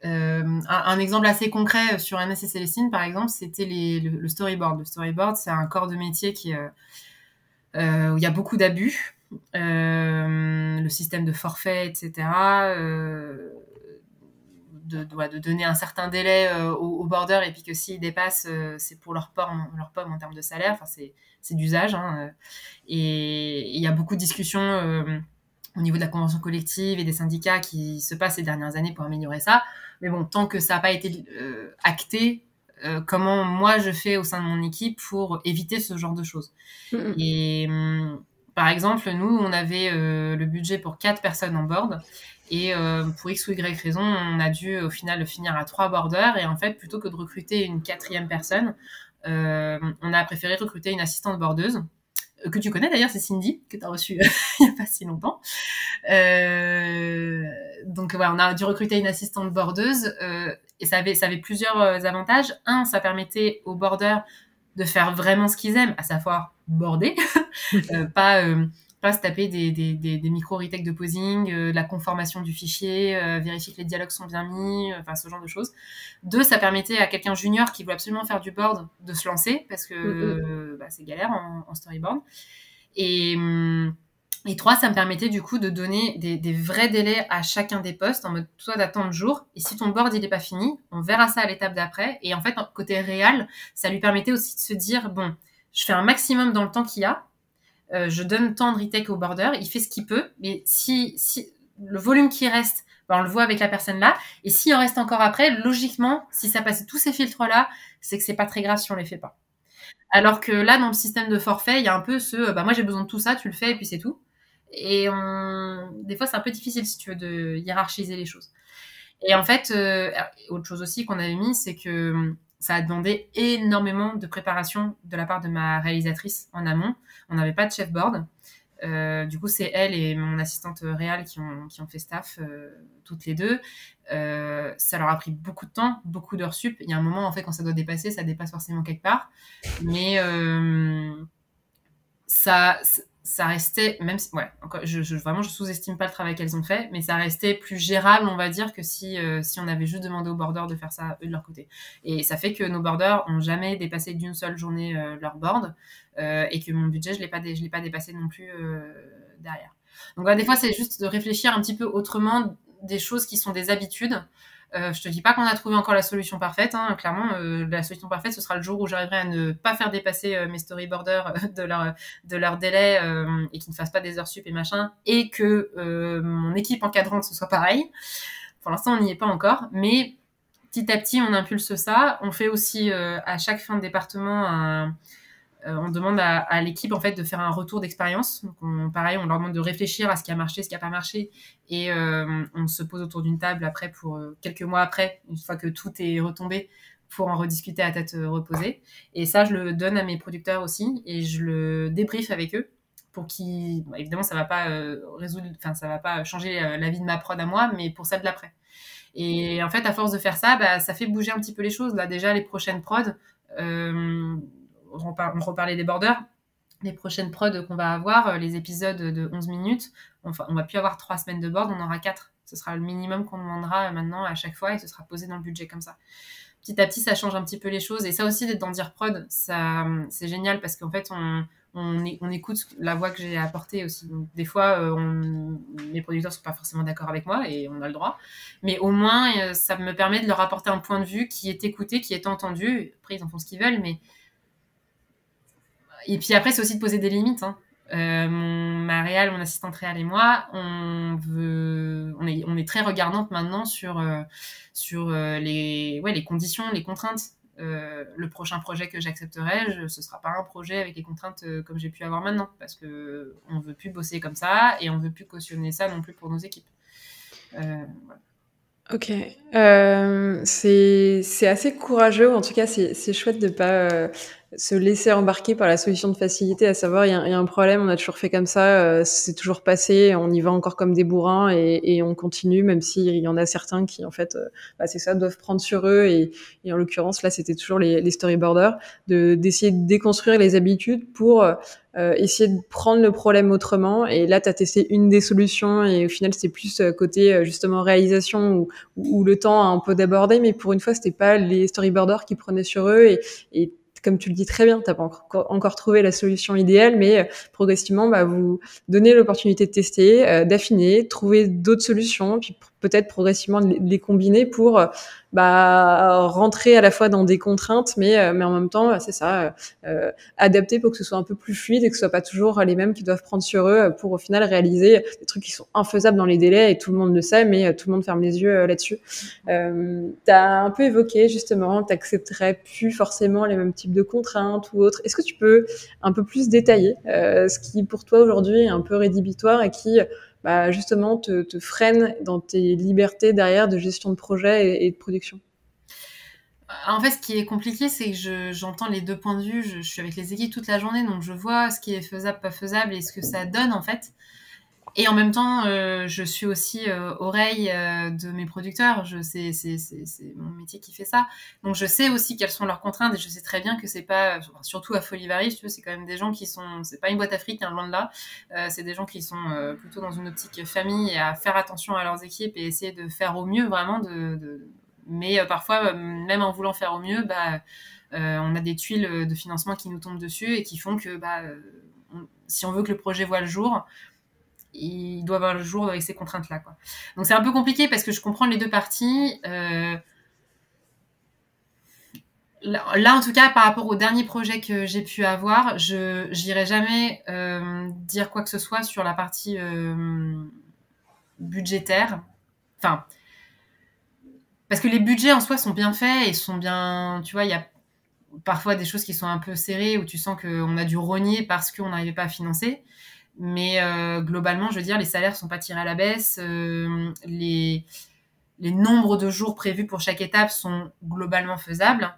Un exemple assez concret sur MS et Célestine, par exemple, c'était le storyboard. Le storyboard, c'est un corps de métier où il y a beaucoup d'abus. Le système de forfait, etc. De donner un certain délai aux borders, et puis que s'ils dépassent, c'est pour leur pomme en termes de salaire. Enfin, c'est d'usage. Et il y a beaucoup de discussions au niveau de la convention collective et des syndicats qui se passent ces dernières années pour améliorer ça. Mais bon, tant que ça n'a pas été acté, comment moi je fais au sein de mon équipe pour éviter ce genre de choses. Et par exemple, nous, on avait le budget pour 4 personnes en board. Et pour X ou Y raison, on a dû au final finir à 3 boarders. Et en fait, plutôt que de recruter une 4e personne, on a préféré recruter une assistante bordeuse, que tu connais d'ailleurs, c'est Cindy, que tu as reçue il n'y a pas si longtemps. Donc voilà, on a dû recruter une assistante bordeuse et ça avait plusieurs avantages. Un, ça permettait aux borders de faire vraiment ce qu'ils aiment, à savoir border, pas se taper des micro-retakes de posing, de la conformation du fichier, vérifier que les dialogues sont bien mis, enfin ce genre de choses. 2, ça permettait à quelqu'un junior qui veut absolument faire du board de se lancer, parce que c'est galère en storyboard. Et 3, ça me permettait du coup de donner des vrais délais à chacun des postes, en mode toi d'attendre jour, et si ton board il est pas fini, on verra ça à l'étape d'après. Et en fait, côté réel, ça lui permettait aussi de se dire, bon, je fais un maximum dans le temps qu'il y a, je donne tant de retake au border, il fait ce qu'il peut, mais si le volume qui reste, on le voit avec la personne là, et s'il en reste encore après, logiquement, si ça passe tous ces filtres là, c'est que c'est pas très grave si on les fait pas. Alors que là, dans le système de forfait, il y a un peu moi j'ai besoin de tout ça, tu le fais et puis c'est tout. Et des fois, c'est un peu difficile, si tu veux, de hiérarchiser les choses. Et en fait, autre chose aussi qu'on avait mis, c'est que ça a demandé énormément de préparation de la part de ma réalisatrice en amont. On n'avait pas de chef board. Du coup, c'est elle et mon assistante réelle qui ont fait staff, toutes les deux. Ça leur a pris beaucoup de temps, beaucoup d'heures sup. Il y a un moment, en fait, quand ça doit dépasser, ça dépasse forcément quelque part. Mais ça restait, même si, ouais, encore, vraiment, je sous-estime pas le travail qu'elles ont fait, mais ça restait plus gérable, on va dire, que si on avait juste demandé aux boarders de faire ça eux de leur côté. Et ça fait que nos boarders ont jamais dépassé d'une seule journée leur board, et que mon budget, je l'ai pas dépassé non plus derrière. Donc voilà, des fois, c'est juste de réfléchir un petit peu autrement des choses qui sont des habitudes. Je te dis pas qu'on a trouvé encore la solution parfaite, hein. Clairement, la solution parfaite, ce sera le jour où j'arriverai à ne pas faire dépasser mes storyboarders de leur délai, et qu'ils ne fassent pas des heures sup et machin, et que mon équipe encadrante ce soit pareil. Pour l'instant, on n'y est pas encore, mais petit à petit, on impulse ça. On fait aussi à chaque fin de département on demande à l'équipe en fait de faire un retour d'expérience. Donc pareil, on leur demande de réfléchir à ce qui a marché, ce qui n'a pas marché, et on se pose autour d'une table après pour quelques mois après, une fois que tout est retombé, pour en rediscuter à tête reposée. Et ça, je le donne à mes producteurs aussi, et je le débrief avec eux pour qu'ils, évidemment, ça va pas ça va pas changer la vie de ma prod à moi, mais pour ça de l'après. Et en fait, à force de faire ça, ça fait bouger un petit peu les choses. Là, déjà, les prochaines prods, on reparlait des borders. Les prochaines prods qu'on va avoir, les épisodes de 11 minutes, on va plus avoir 3 semaines de board, on aura 4. Ce sera le minimum qu'on demandera maintenant à chaque fois, et ce sera posé dans le budget comme ça. Petit à petit, ça change un petit peu les choses. Et ça aussi, d'être dans Dire Prod, c'est génial parce qu'en fait, on écoute la voix que j'ai apportée aussi. Donc, des fois, mes producteurs sont pas forcément d'accord avec moi, et on a le droit. Mais au moins, ça me permet de leur apporter un point de vue qui est écouté, qui est entendu. Après, ils en font ce qu'ils veulent, mais... Et puis après, c'est aussi de poser des limites, hein. Ma réal, mon assistante réal et moi, on est très regardante maintenant sur les conditions, les contraintes. Le prochain projet que j'accepterai, ce sera pas un projet avec les contraintes comme j'ai pu avoir maintenant, parce que on veut plus bosser comme ça, et on veut plus cautionner ça non plus pour nos équipes. Voilà. Ok, c'est assez courageux, en tout cas c'est chouette de pas se laisser embarquer par la solution de facilité, à savoir il y a un problème, on a toujours fait comme ça, c'est toujours passé, on y va encore comme des bourrins, et on continue, même s'il y en a certains qui en fait c'est ça, doivent prendre sur eux, et en l'occurrence là c'était toujours les storyboarders, d'essayer de déconstruire les habitudes pour essayer de prendre le problème autrement. Et là, tu as testé une des solutions, et au final, c'était plus côté justement réalisation, où le temps a un peu débordé, mais pour une fois, c'était pas les storyboarders qui prenaient sur eux. Et comme tu le dis très bien, t'as pas encore trouvé la solution idéale, mais progressivement, vous donnez l'opportunité de tester, d'affiner, trouver d'autres solutions, puis peut-être progressivement de les combiner pour rentrer à la fois dans des contraintes, mais en même temps, c'est ça, adapter pour que ce soit un peu plus fluide, et que ce soit pas toujours les mêmes qui doivent prendre sur eux pour au final réaliser des trucs qui sont infaisables dans les délais, et tout le monde le sait, mais tout le monde ferme les yeux là-dessus. T'as un peu évoqué justement que t'accepterais plus forcément les mêmes types de contraintes ou autres. Est-ce que tu peux un peu plus détailler ce qui pour toi aujourd'hui est un peu rédhibitoire, et qui justement te freine dans tes libertés derrière de gestion de projet et de production? En fait, ce qui est compliqué, c'est que j'entends les deux points de vue. Je suis avec les équipes toute la journée, donc je vois ce qui est faisable, pas faisable, et ce que ça donne en fait. Et en même temps, je suis aussi oreille de mes producteurs. C'est mon métier qui fait ça. Donc je sais aussi quelles sont leurs contraintes, et je sais très bien que c'est pas, surtout à Folie Varie, tu vois, c'est quand même des gens qui sont, c'est pas une boîte à fric, hein, loin de là. C'est des gens qui sont plutôt dans une optique famille, et à faire attention à leurs équipes et essayer de faire au mieux vraiment. Mais parfois, même en voulant faire au mieux, on a des tuiles de financement qui nous tombent dessus, et qui font que si on veut que le projet voit le jour, il doit voir le jour avec ces contraintes-là, quoi. Donc c'est un peu compliqué parce que je comprends les deux parties. Là, en tout cas, par rapport au dernier projet que j'ai pu avoir, je n'irai jamais dire quoi que ce soit sur la partie budgétaire. Enfin, parce que les budgets en soi sont bien faits et sont bien... Tu vois, il y a parfois des choses qui sont un peu serrées, où tu sens qu'on a dû rogner parce qu'on n'arrivait pas à financer. Mais globalement, je veux dire, les salaires sont pas tirés à la baisse. Les nombres de jours prévus pour chaque étape sont globalement faisables.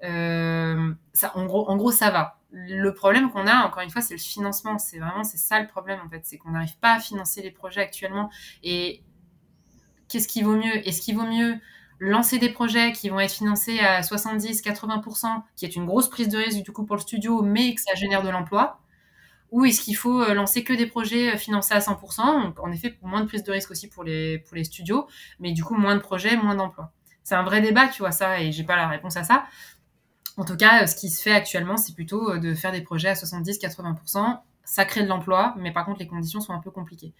En gros, ça va. Le problème qu'on a, encore une fois, c'est le financement. C'est ça le problème, en fait. C'est qu'on n'arrive pas à financer les projets actuellement. Et qu'est-ce qui vaut mieux? Est-ce qu'il vaut mieux lancer des projets qui vont être financés à 70-80%, qui est une grosse prise de risque du coup pour le studio, mais que ça génère de l'emploi? Ou est-ce qu'il faut lancer que des projets financés à 100%? Donc, en effet, moins de prise de risque aussi pour les studios, mais du coup, moins de projets, moins d'emplois. C'est un vrai débat, tu vois, ça, et j'ai pas la réponse à ça. En tout cas, ce qui se fait actuellement, c'est plutôt de faire des projets à 70-80%. Ça crée de l'emploi, mais par contre, les conditions sont un peu compliquées.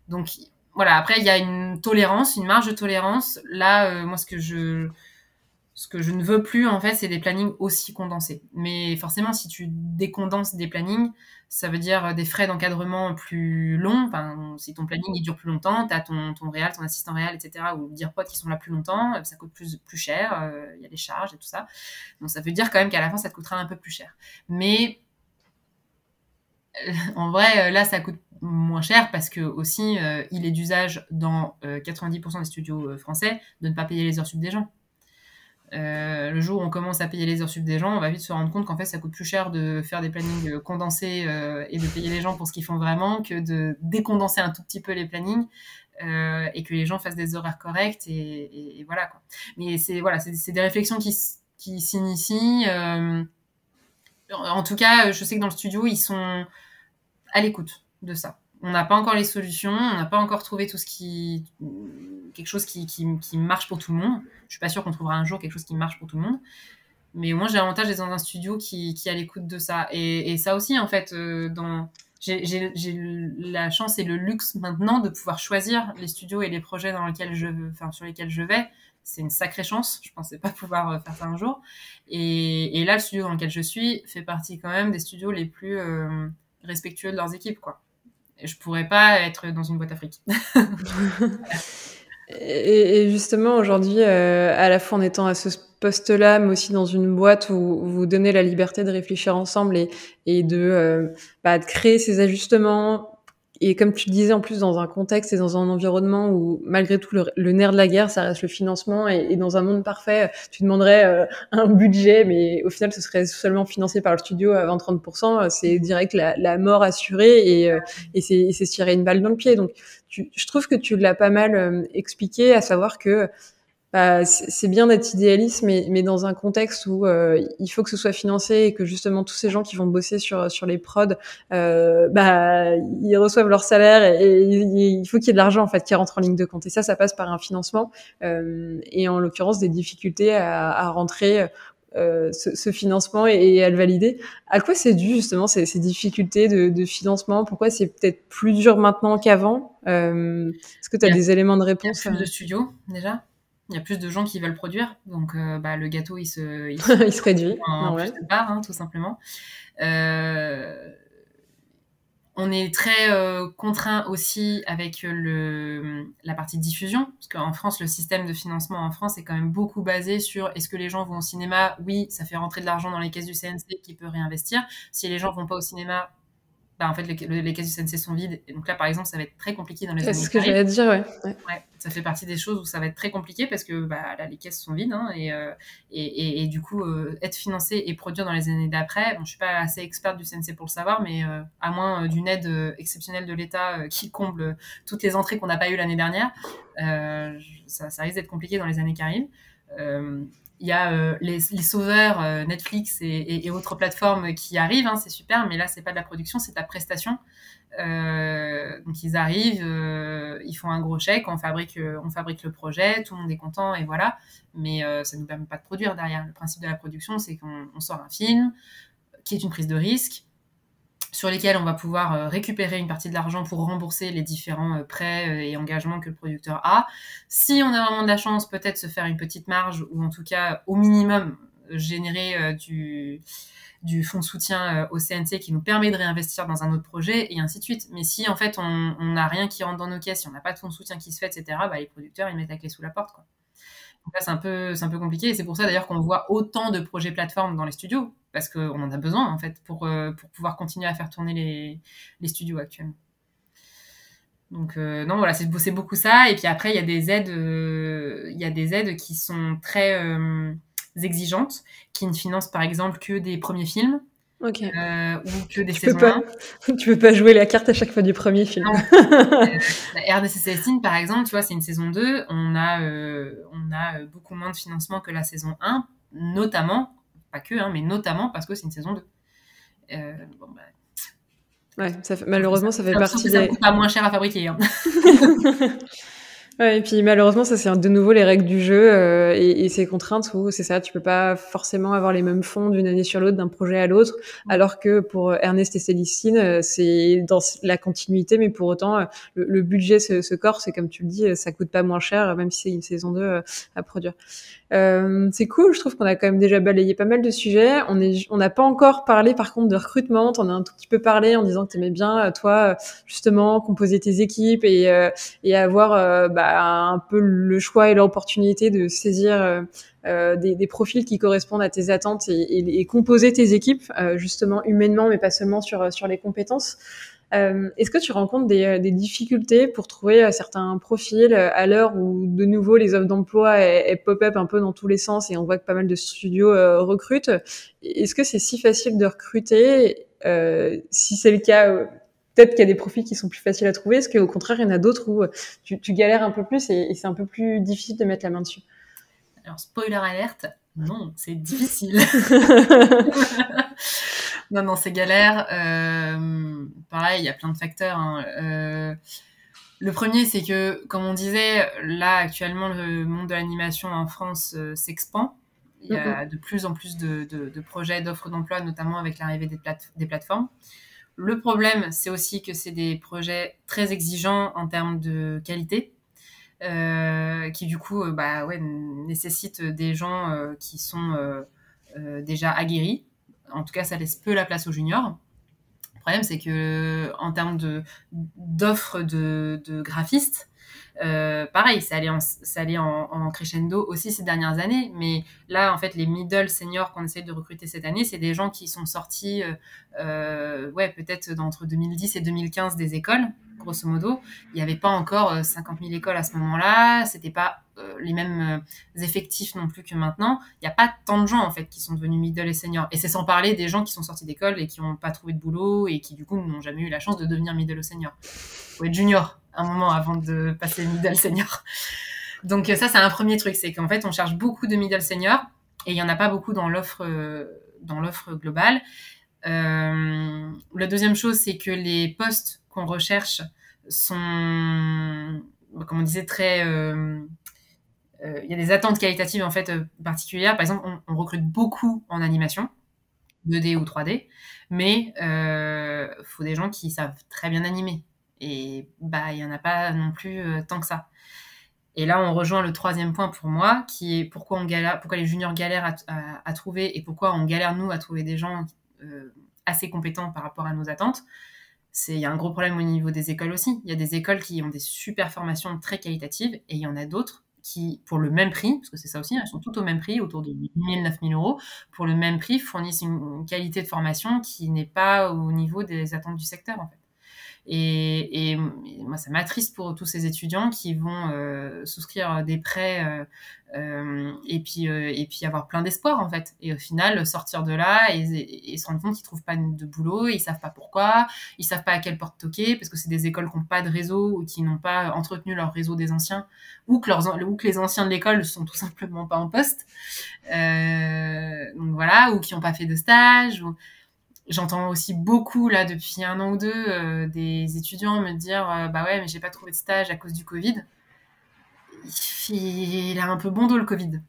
Donc, voilà, après, il y a une tolérance, une marge de tolérance. Là, moi, ce que je ne veux plus, en fait, c'est des plannings aussi condensés. Mais forcément, si tu décondenses des plannings, ça veut dire des frais d'encadrement plus longs. Enfin, si ton planning il dure plus longtemps, tu as ton réal, ton assistant réal, etc., ou dire potes qui sont là plus longtemps, ça coûte plus cher, il y a les charges et tout ça. Donc, ça veut dire quand même qu'à la fin, ça te coûtera un peu plus cher. Mais en vrai, là, ça coûte moins cher parce que aussi, il est d'usage dans 90% des studios français de ne pas payer les heures sub des gens. Le jour où on commence à payer les heures sub des gens, on va vite se rendre compte qu'en fait, ça coûte plus cher de faire des plannings condensés et de payer les gens pour ce qu'ils font vraiment que de décondenser un tout petit peu les plannings et que les gens fassent des horaires corrects et voilà, quoi. Mais c'est des réflexions qui s'initient. En tout cas, je sais que dans le studio, ils sont à l'écoute de ça. On n'a pas encore les solutions, on n'a pas encore trouvé quelque chose qui marche pour tout le monde. Je suis pas sûre qu'on trouvera un jour quelque chose qui marche pour tout le monde. Mais au moins, j'ai l'avantage d'être dans un studio qui est à l'écoute de ça. Et ça aussi, en fait, j'ai la chance et le luxe maintenant de pouvoir choisir les studios et les projets sur lesquels je vais. C'est une sacrée chance. Je pensais pas pouvoir faire ça un jour. Et là, le studio dans lequel je suis fait partie quand même des studios les plus respectueux de leurs équipes, quoi. Et je pourrais pas être dans une boîte à fric. Et justement, aujourd'hui, à la fois en étant à ce poste-là, mais aussi dans une boîte où vous donnez la liberté de réfléchir ensemble et de créer ces ajustements. Et comme tu le disais, en plus, dans un contexte et dans un environnement où, malgré tout, le nerf de la guerre, ça reste le financement. Et dans un monde parfait, tu demanderais un budget, mais au final, ce serait seulement financé par le studio à 20-30%. C'est direct la mort assurée et c'est se tirer une balle dans le pied. Donc, je trouve que tu l'as pas mal expliqué, à savoir que c'est bien d'être idéaliste, mais dans un contexte où il faut que ce soit financé et que justement tous ces gens qui vont bosser sur les prods, ils reçoivent leur salaire et il faut qu'il y ait de l'argent en fait qui rentre en ligne de compte. Et ça passe par un financement et en l'occurrence des difficultés à rentrer ce financement et à le valider. À quoi c'est dû justement ces difficultés de financement? Pourquoi c'est peut-être plus dur maintenant qu'avant? Est-ce que tu as des éléments de réponse? Il y a plus de studios déjà. Il y a plus de gens qui veulent produire, donc le gâteau il se il se réduit en plus de part, tout simplement. On est très contraint aussi avec la partie diffusion, parce qu'en France, le système de financement en France est quand même beaucoup basé sur est-ce que les gens vont au cinéma? Oui, ça fait rentrer de l'argent dans les caisses du CNC qui peut réinvestir. Si les gens vont pas au cinéma, en fait, les caisses du CNC sont vides. Et donc là, par exemple, ça va être très compliqué dans les années qui arrivent. C'est ce que j'allais te dire, ouais. Ouais, ça fait partie des choses où ça va être très compliqué parce que là, les caisses sont vides et du coup, être financé et produire dans les années d'après, je suis pas assez experte du CNC pour le savoir, mais à moins d'une aide exceptionnelle de l'État qui comble toutes les entrées qu'on n'a pas eues l'année dernière, ça risque d'être compliqué dans les années qui arrivent. Il y a les sauveurs Netflix et autres plateformes qui arrivent, c'est super, mais là, c'est pas de la production, c'est de la prestation. Donc ils arrivent, ils font un gros chèque, on fabrique le projet, tout le monde est content et voilà, mais ça nous permet pas de produire derrière. Le principe de la production, c'est qu'on sort un film qui est une prise de risque sur lesquels on va pouvoir récupérer une partie de l'argent pour rembourser les différents prêts et engagements que le producteur a. Si on a vraiment de la chance, peut-être se faire une petite marge ou en tout cas au minimum générer du fonds de soutien au CNC qui nous permet de réinvestir dans un autre projet et ainsi de suite. Mais si en fait on n'a rien qui rentre dans nos caisses, si on n'a pas de fonds de soutien qui se fait, etc., les producteurs ils mettent la clé sous la porte, quoi. Donc là, c'est un peu compliqué et c'est pour ça d'ailleurs qu'on voit autant de projets plateformes dans les studios parce qu'on en a besoin en fait pour pouvoir continuer à faire tourner les studios actuellement. Donc non, voilà, c'est beaucoup ça. Et puis après, il y a des aides qui sont très exigeantes, qui ne financent par exemple que des premiers films. Ok. Ou que des Tu peux saisons pas, 1. tu peux pas jouer la carte à chaque fois du premier film. Non. RDC Célestine, par exemple, tu vois, c'est une saison 2. On a beaucoup moins de financement que la saison 1, notamment, pas que, hein, mais notamment parce que c'est une saison 2. Bon, bah, Ouais, malheureusement, ça fait sauf partie que ça me des... coûte pas moins cher à fabriquer. Hein. Ouais, et puis malheureusement, ça c'est de nouveau les règles du jeu et ces contraintes où c'est ça, tu peux pas forcément avoir les mêmes fonds d'une année sur l'autre, d'un projet à l'autre, alors que pour Ernest et Célestine, c'est dans la continuité, mais pour autant, le budget se corse et comme tu le dis, ça coûte pas moins cher, même si c'est une saison 2 à produire. C'est cool, je trouve qu'on a quand même déjà balayé pas mal de sujets. On n'a pas encore parlé par contre de recrutement. T'en as un tout petit peu parlé en disant que t'aimais bien, toi, justement, composer tes équipes et avoir un peu le choix et l'opportunité de saisir des profils qui correspondent à tes attentes et composer tes équipes, justement humainement, mais pas seulement sur les compétences. Est-ce que tu rencontres des difficultés pour trouver certains profils à l'heure où de nouveau les offres d'emploi elles pop-up un peu dans tous les sens et on voit que pas mal de studios recrutent. Est-ce que c'est si facile de recruter Si c'est le cas, peut-être qu'il y a des profils qui sont plus faciles à trouver. Est-ce qu'au contraire il y en a d'autres où tu galères un peu plus et c'est un peu plus difficile de mettre la main dessus? Alors, spoiler alerte, non, c'est difficile. Non, c'est galère. Pareil, il y a plein de facteurs. Hein. Le premier, c'est que, comme on disait, là, actuellement, le monde de l'animation en France s'expand. Il y a de plus en plus de projets, d'offres d'emploi, notamment avec l'arrivée des plateformes. Le problème, c'est aussi que c'est des projets très exigeants en termes de qualité. Qui du coup nécessitent des gens qui sont déjà aguerris. En tout cas, ça laisse peu la place aux juniors. Le problème, c'est que en termes d'offres de graphistes, pareil, ça allait en crescendo aussi ces dernières années. Mais là, en fait, les middle seniors qu'on essaie de recruter cette année, c'est des gens qui sont sortis, peut-être entre 2010 et 2015 des écoles, grosso modo. Il n'y avait pas encore 50 000 écoles à ce moment-là. C'était pas les mêmes effectifs non plus que maintenant. Il n'y a pas tant de gens, en fait, qui sont devenus middle et seniors. Et c'est sans parler des gens qui sont sortis d'école et qui n'ont pas trouvé de boulot et qui, du coup, n'ont jamais eu la chance de devenir middle ou senior. Faut être junior un moment avant de passer middle senior. Donc ça, c'est un premier truc, c'est qu'en fait, on cherche beaucoup de middle senior et il n'y en a pas beaucoup dans l'offre globale. La deuxième chose, c'est que les postes qu'on recherche sont, comme on disait, très... y a des attentes qualitatives en fait particulières. Par exemple, on recrute beaucoup en animation, 2D ou 3D, mais faut des gens qui savent très bien animer. Et il y en a pas non plus tant que ça. Et là, on rejoint le troisième point pour moi, qui est pourquoi les juniors galèrent à trouver et pourquoi on galère nous à trouver des gens assez compétents par rapport à nos attentes. Il y a un gros problème au niveau des écoles aussi. Il y a des écoles qui ont des super formations très qualitatives et il y en a d'autres qui, pour le même prix, parce que c'est ça aussi, elles sont toutes au même prix, autour de 8 000, 9 000 euros, pour le même prix, fournissent une qualité de formation qui n'est pas au niveau des attentes du secteur, en fait. Et moi, ça m'attriste pour tous ces étudiants qui vont souscrire des prêts et puis avoir plein d'espoir, en fait. Et au final, sortir de là et se rendre compte qu'ils trouvent pas de boulot, ils savent pas pourquoi, ils savent pas à quelle porte toquer, parce que c'est des écoles qui n'ont pas de réseau ou qui n'ont pas entretenu leur réseau des anciens, ou que les anciens de l'école sont tout simplement pas en poste. Donc voilà, ou qui n'ont pas fait de stage, ou... J'entends aussi beaucoup, là, depuis 1 an ou 2, des étudiants me dire bah ouais, mais j'ai pas trouvé de stage à cause du Covid. Il a un peu bon dos, le Covid.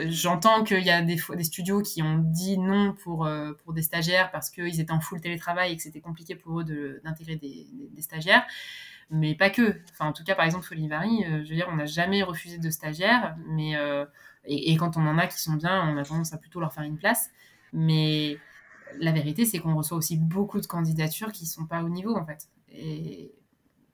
J'entends qu'il y a des studios qui ont dit non pour des stagiaires parce qu'ils étaient en full télétravail et que c'était compliqué pour eux d'intégrer des stagiaires. Mais pas que. Enfin, en tout cas, par exemple, Folivari, je veux dire, on n'a jamais refusé de stagiaires. Mais, et quand on en a qui sont bien, on a tendance à plutôt leur faire une place. Mais la vérité, c'est qu'on reçoit aussi beaucoup de candidatures qui sont pas au niveau, en fait. Et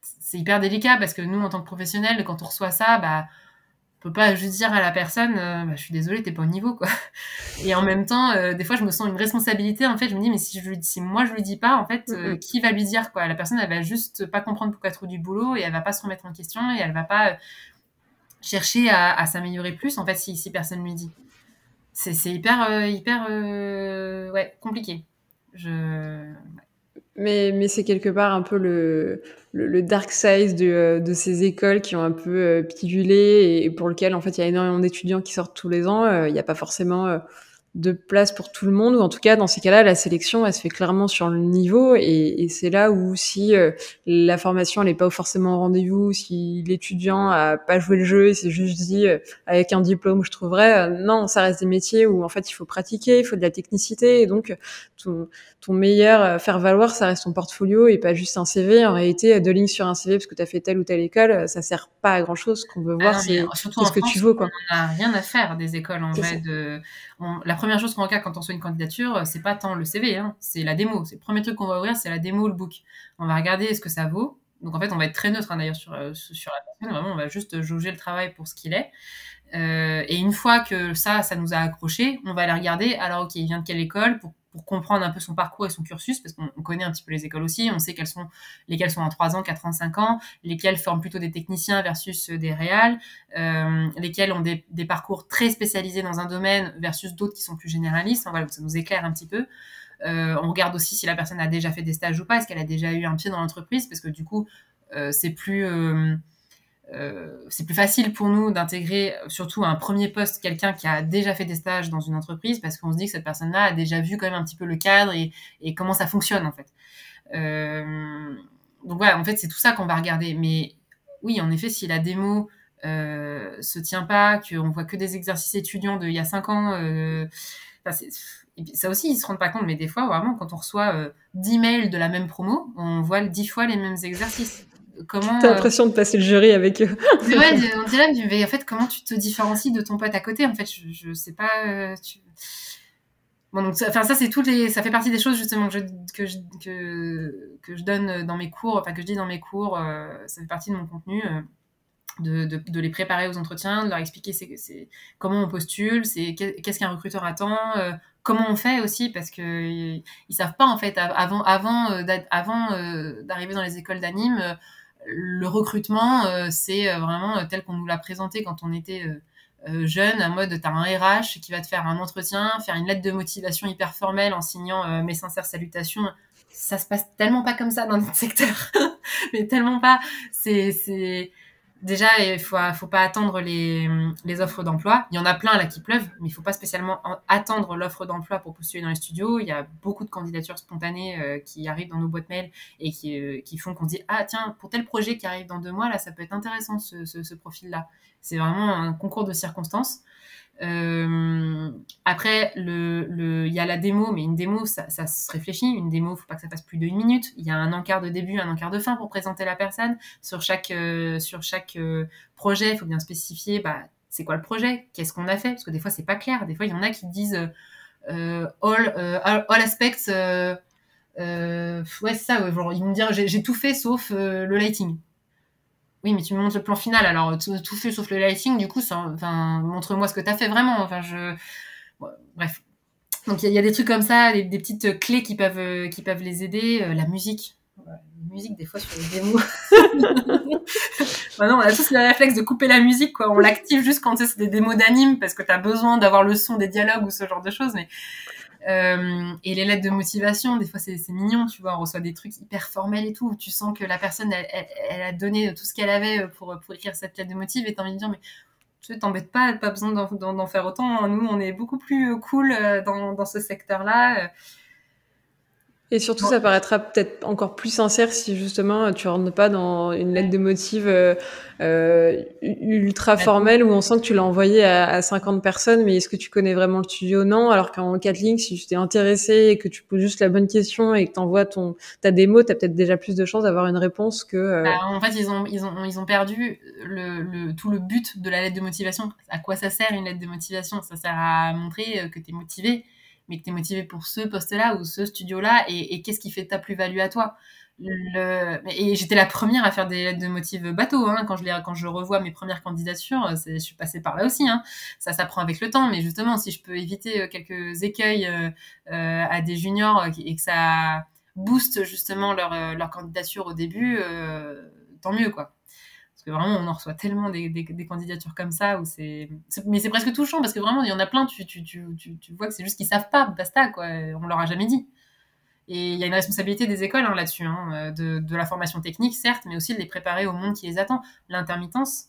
c'est hyper délicat parce que nous, en tant que professionnels, quand on reçoit ça, on peut pas juste dire à la personne je suis désolée, t'es pas au niveau, quoi. Et en même temps, des fois, je me sens une responsabilité. En fait, je me dis, mais si moi je lui dis pas, en fait, qui va lui dire, quoi? La personne, elle va juste pas comprendre pourquoi elle trouve du boulot et elle va pas se remettre en question et elle va pas chercher à s'améliorer plus, en fait, si personne lui dit. c'est hyper ouais, compliqué. Mais c'est quelque part un peu le dark side de ces écoles qui ont un peu pilulé et pour lequel en fait il y a énormément d'étudiants qui sortent tous les ans. Il n'y a pas forcément de place pour tout le monde, ou en tout cas dans ces cas-là la sélection elle se fait clairement sur le niveau et c'est là où si la formation elle est pas forcément au rendez-vous, si l'étudiant a pas joué le jeu et c'est juste dit avec un diplôme je trouverais, non, ça reste des métiers où en fait il faut pratiquer, il faut de la technicité et donc ton meilleur faire valoir ça reste ton portfolio et pas juste un CV. En réalité 2 lignes sur un CV parce que tu as fait telle ou telle école ça sert pas à grand chose. Ce qu'on veut Ah voir non, mais c'est surtout en qu'est-ce que tu France, vaux on quoi. n'a rien à faire des écoles en C'est vrai. ça. La première chose qu'on regarde quand on reçoit une candidature, c'est pas tant le CV, hein, c'est la démo. C'est le premier truc qu'on va ouvrir, c'est la démo, le book. On va regarder ce que ça vaut. Donc en fait, on va être très neutre hein, d'ailleurs sur la personne. Vraiment, on va juste jauger le travail pour ce qu'il est. Et une fois que ça nous a accroché, on va aller regarder. Alors ok, il vient de quelle école pour comprendre un peu son parcours et son cursus, parce qu'on connaît un petit peu les écoles aussi, on sait lesquelles sont en 3 ans, 4 ans, 5 ans, lesquelles forment plutôt des techniciens versus des réals, lesquelles ont des parcours très spécialisés dans un domaine versus d'autres qui sont plus généralistes. Enfin, voilà, ça nous éclaire un petit peu. On regarde aussi si la personne a déjà fait des stages ou pas, est-ce qu'elle a déjà eu un pied dans l'entreprise, parce que du coup, c'est plus facile pour nous d'intégrer surtout à un premier poste quelqu'un qui a déjà fait des stages dans une entreprise parce qu'on se dit que cette personne-là a déjà vu quand même un petit peu le cadre et comment ça fonctionne en fait. Donc voilà, en fait c'est tout ça qu'on va regarder. Mais oui, en effet, si la démo se tient pas, qu'on voit que des exercices étudiants d'il y a 5 ans, et puis ça aussi ils se rendent pas compte, mais des fois vraiment quand on reçoit 10 mails de la même promo, on voit 10 fois les mêmes exercices. T'as Comment l'impression de passer le jury avec eux. mais ouais, on dirait, mais en fait, comment tu te différencies de ton pote à côté? En fait, je sais pas. Bon, donc, enfin, ça, ça fait partie des choses justement que je donne dans mes cours, enfin que je dis dans mes cours. Ça fait partie de mon contenu. De les préparer aux entretiens, de leur expliquer comment on postule, qu'est-ce qu'un recruteur attend, comment on fait aussi, parce que ils savent pas en fait avant d'arriver dans les écoles d'anime, le recrutement c'est vraiment tel qu'on nous l'a présenté quand on était jeune, en mode t'as un RH qui va te faire un entretien, faire une lettre de motivation hyper formelle en signant mes sincères salutations. Ça se passe tellement pas comme ça dans notre secteur, mais tellement pas. C'est déjà, faut pas attendre les offres d'emploi. Il y en a plein là qui pleuvent, mais il faut pas spécialement attendre l'offre d'emploi pour postuler dans les studios. Il y a beaucoup de candidatures spontanées qui arrivent dans nos boîtes mail et qui font qu'on se dit ah tiens, pour tel projet qui arrive dans 2 mois là, ça peut être intéressant ce profil-là. C'est vraiment un concours de circonstances. Après, il y a la démo, mais une démo, ça se réfléchit. Une démo, faut pas que ça fasse plus d'1 minute. Il y a un encart de début, un encart de fin pour présenter la personne. Sur chaque projet, il faut bien spécifier, bah, c'est quoi le projet? Qu'est-ce qu'on a fait? Parce que des fois, c'est pas clair. Des fois, il y en a qui disent all aspects. Ouais, c'est ça. Ouais, genre, ils vont me dire, j'ai tout fait sauf le lighting. Oui, mais tu me montres le plan final, alors tout fait sauf le lighting, du coup, enfin, montre-moi ce que t'as fait vraiment. Enfin, bon, bref. Donc il y a des trucs comme ça, des petites clés qui peuvent les aider. La musique. Ouais, la musique, des fois, sur les démos. Maintenant, on a tous le réflexe de couper la musique, quoi. On l'active juste quand c'est des démos d'anime, parce que t'as besoin d'avoir le son des dialogues ou ce genre de choses, mais et les lettres de motivation, des fois c'est mignon, tu vois, on reçoit des trucs hyper formels et tout, où tu sens que la personne elle a donné tout ce qu'elle avait pour écrire cette lettre de motive et t'as envie de dire mais tu sais, t'embêtes pas besoin d'en faire autant, nous on est beaucoup plus cool dans ce secteur-là. Et surtout, Bon, ça paraîtra peut-être encore plus sincère si justement tu rentres pas dans une lettre de motive ultra formelle où on sent que tu l'as envoyé à 50 personnes, mais est-ce que tu connais vraiment le studio? Non. Alors qu'en 4 lignes, si tu t'es intéressé et que tu poses juste la bonne question et que t'envoies ta démo, t'as peut-être déjà plus de chances d'avoir une réponse que. En fait, ils ont perdu tout le but de la lettre de motivation. À quoi ça sert une lettre de motivation? Ça sert à montrer que t'es motivé, mais que t'es motivé pour ce poste-là ou ce studio-là, et qu'est-ce qui fait ta plus-value à toi? Et j'étais la première à faire des lettres de motive bateau, hein, quand je revois mes premières candidatures, je suis passée par là aussi, hein. Ça s'apprend avec le temps, mais justement, si je peux éviter quelques écueils à des juniors et que ça booste justement leur candidature au début, tant mieux, quoi. Parce que vraiment, on en reçoit tellement des candidatures comme ça, mais c'est presque touchant, parce que vraiment, il y en a plein, tu vois que c'est juste qu'ils savent pas, basta, quoi, on leur a jamais dit. Et il y a une responsabilité des écoles là-dessus, de la formation technique, certes, mais aussi de les préparer au monde qui les attend. L'intermittence,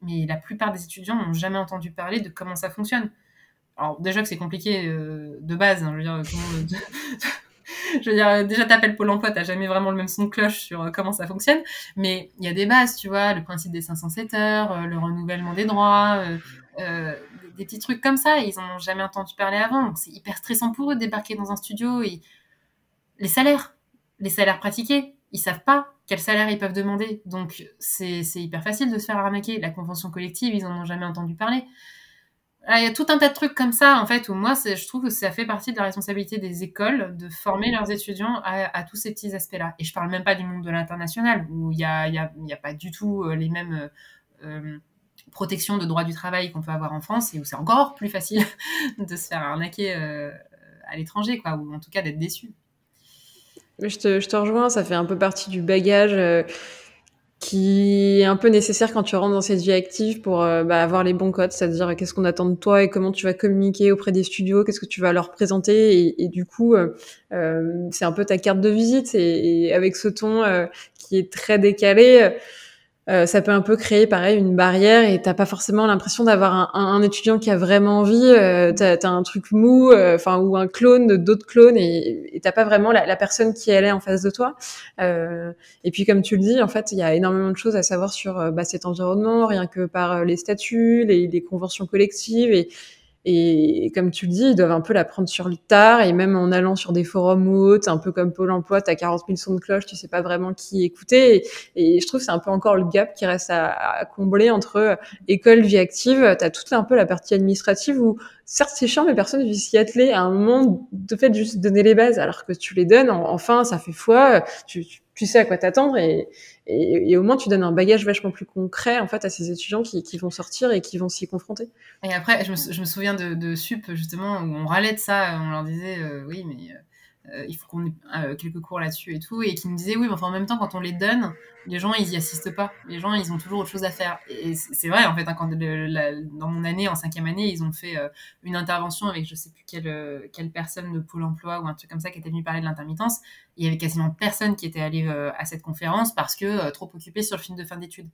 mais la plupart des étudiants n'ont jamais entendu parler de comment ça fonctionne. Alors déjà que c'est compliqué de base, je veux dire, je veux dire, déjà t'appelles Pôle emploi, t'as jamais vraiment le même son de cloche sur comment ça fonctionne, mais il y a des bases, tu vois, le principe des 507 heures, le renouvellement des droits, des petits trucs comme ça, ils en ont jamais entendu parler avant, donc c'est hyper stressant pour eux de débarquer dans un studio. Et les salaires pratiqués, ils savent pas quel salaire ils peuvent demander, donc c'est hyper facile de se faire arnaquer. La convention collective, ils en ont jamais entendu parler. Il y a tout un tas de trucs comme ça, en fait, où moi, je trouve que ça fait partie de la responsabilité des écoles de former leurs étudiants à tous ces petits aspects-là. Et je parle même pas du monde de l'international, où il y a pas du tout les mêmes protections de droit du travail qu'on peut avoir en France, et où c'est encore plus facile de se faire arnaquer à l'étranger, quoi, ou en tout cas d'être déçu. Je te rejoins, ça fait un peu partie du bagage qui est un peu nécessaire quand tu rentres dans cette vie active pour avoir les bons codes, c'est-à-dire qu'est-ce qu'on attend de toi et comment tu vas communiquer auprès des studios, qu'est-ce que tu vas leur présenter, et du coup c'est un peu ta carte de visite, et avec ce ton qui est très décalé, ça peut un peu créer pareil une barrière, et t'as pas forcément l'impression d'avoir un étudiant qui a vraiment envie. T'as un truc mou, ou un clone de d'autres clones, et t'as pas vraiment la personne qui elle est en face de toi. Et puis comme tu le dis, en fait, il y a énormément de choses à savoir sur cet environnement, rien que par les statuts, les conventions collectives, et comme tu le dis, ils doivent un peu la prendre sur le tard, et même en allant sur des forums ou autres, un peu comme Pôle emploi, t'as 40 000 sons de cloche, tu sais pas vraiment qui écouter, et je trouve que c'est un peu encore le gap qui reste à combler entre école, vie active. T'as toute un peu la partie administrative où, certes, c'est chiant, mais personne ne veut s'y atteler. À un moment, de fait, juste donner les bases, alors que tu les donnes, enfin, ça fait foi, tu sais à quoi t'attendre, et au moins tu donnes un bagage vachement plus concret en fait à ces étudiants qui vont sortir et qui vont s'y confronter. Et après, je me souviens de Sup, justement, où on râlait de ça, on leur disait oui, mais il faut qu'on ait quelques cours là-dessus et tout, et qui nous disaient oui, mais enfin, en même temps, quand on les donne, les gens, ils y assistent pas. Les gens, ils ont toujours autre chose à faire. Et c'est vrai, en fait, quand dans mon année, en 5e année, ils ont fait une intervention avec je sais plus quelle personne de Pôle emploi ou un truc comme ça qui était venu parler de l'intermittence. Il y avait quasiment personne qui était allé à cette conférence parce que trop occupé sur le film de fin d'études.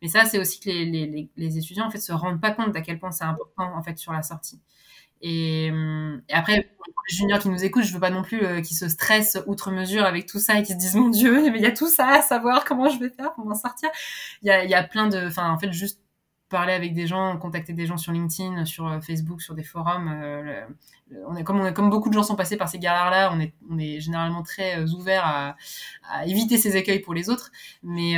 Mais ça, c'est aussi que les étudiants, en fait, se rendent pas compte d'à quel point c'est important, en fait, sur la sortie. Et après, pour les juniors qui nous écoutent, je veux pas non plus qu'ils se stressent outre mesure avec tout ça et qu'ils se disent mon Dieu, mais il y a tout ça à savoir, comment je vais faire pour m'en sortir. Il y a plein de, enfin, en fait, juste parler avec des gens, contacter des gens sur LinkedIn, sur Facebook, sur des forums. Comme beaucoup de gens sont passés par ces galères-là, on est généralement très ouverts à éviter ces écueils pour les autres. Mais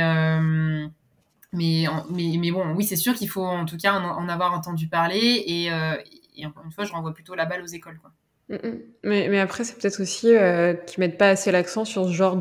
bon, oui, c'est sûr qu'il faut en tout cas en avoir entendu parler, et encore une fois, je renvoie plutôt la balle aux écoles, quoi. Mais après, c'est peut-être aussi qu'ils mettent pas assez l'accent sur ce genre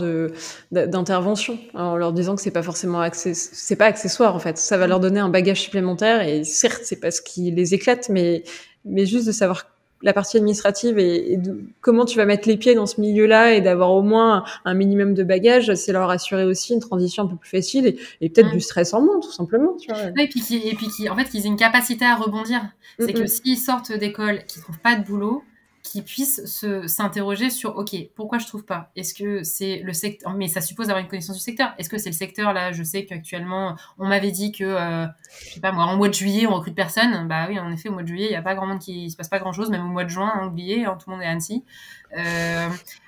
d'intervention, en leur disant que c'est pas forcément c'est pas accessoire en fait. Ça va leur donner un bagage supplémentaire, et certes, c'est pas ce qui les éclate, mais juste de savoir la partie administrative et comment tu vas mettre les pieds dans ce milieu-là, et d'avoir au moins un minimum de bagage, c'est leur assurer aussi une transition un peu plus facile, et peut-être du stress en moins, tout simplement, tu vois. Oui, et puis en fait, qu'ils aient une capacité à rebondir. C'est que s'ils sortent d'école, qu'ils trouvent pas de boulot, qu'ils puissent s'interroger sur ok, pourquoi je trouve pas, est-ce que c'est le secteur, mais ça suppose d'avoir une connaissance du secteur, est-ce que c'est le secteur là, je sais qu'actuellement on m'avait dit que je sais pas moi, en mois de juillet on recrute personne. Bah oui, en effet, au mois de juillet il y a pas grand monde, il se passe pas grand chose, même au mois de juin, oubliez, tout le monde est à Annecy.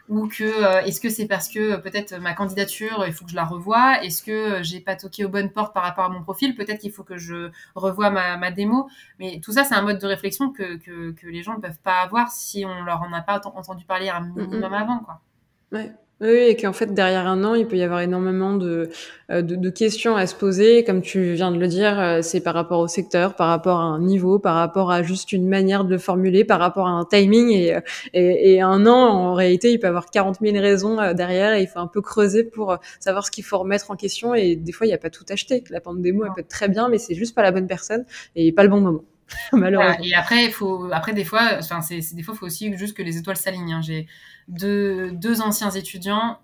Ou que est-ce que c'est parce que peut-être ma candidature, il faut que je la revoie, est-ce que j'ai pas toqué aux bonnes portes par rapport à mon profil, peut-être qu'il faut que je revoie ma démo. Mais tout ça, c'est un mode de réflexion que les gens ne peuvent pas avoir si on leur en a pas entendu parler un minimum avant, quoi. Ouais. Oui, et qu'en fait, derrière un an, il peut y avoir énormément de questions à se poser. Comme tu viens de le dire, c'est par rapport au secteur, par rapport à un niveau, par rapport à juste une manière de le formuler, par rapport à un timing. Et un an, en réalité, il peut y avoir 40 000 raisons derrière, et il faut un peu creuser pour savoir ce qu'il faut remettre en question. Et des fois, il n'y a pas tout acheté. La pandémo, elle peut être très bien, mais c'est juste pas la bonne personne et pas le bon moment. Malheureusement. Voilà. Et après, des fois, enfin, des fois, il faut aussi juste que les étoiles s'alignent. J'ai deux anciens étudiants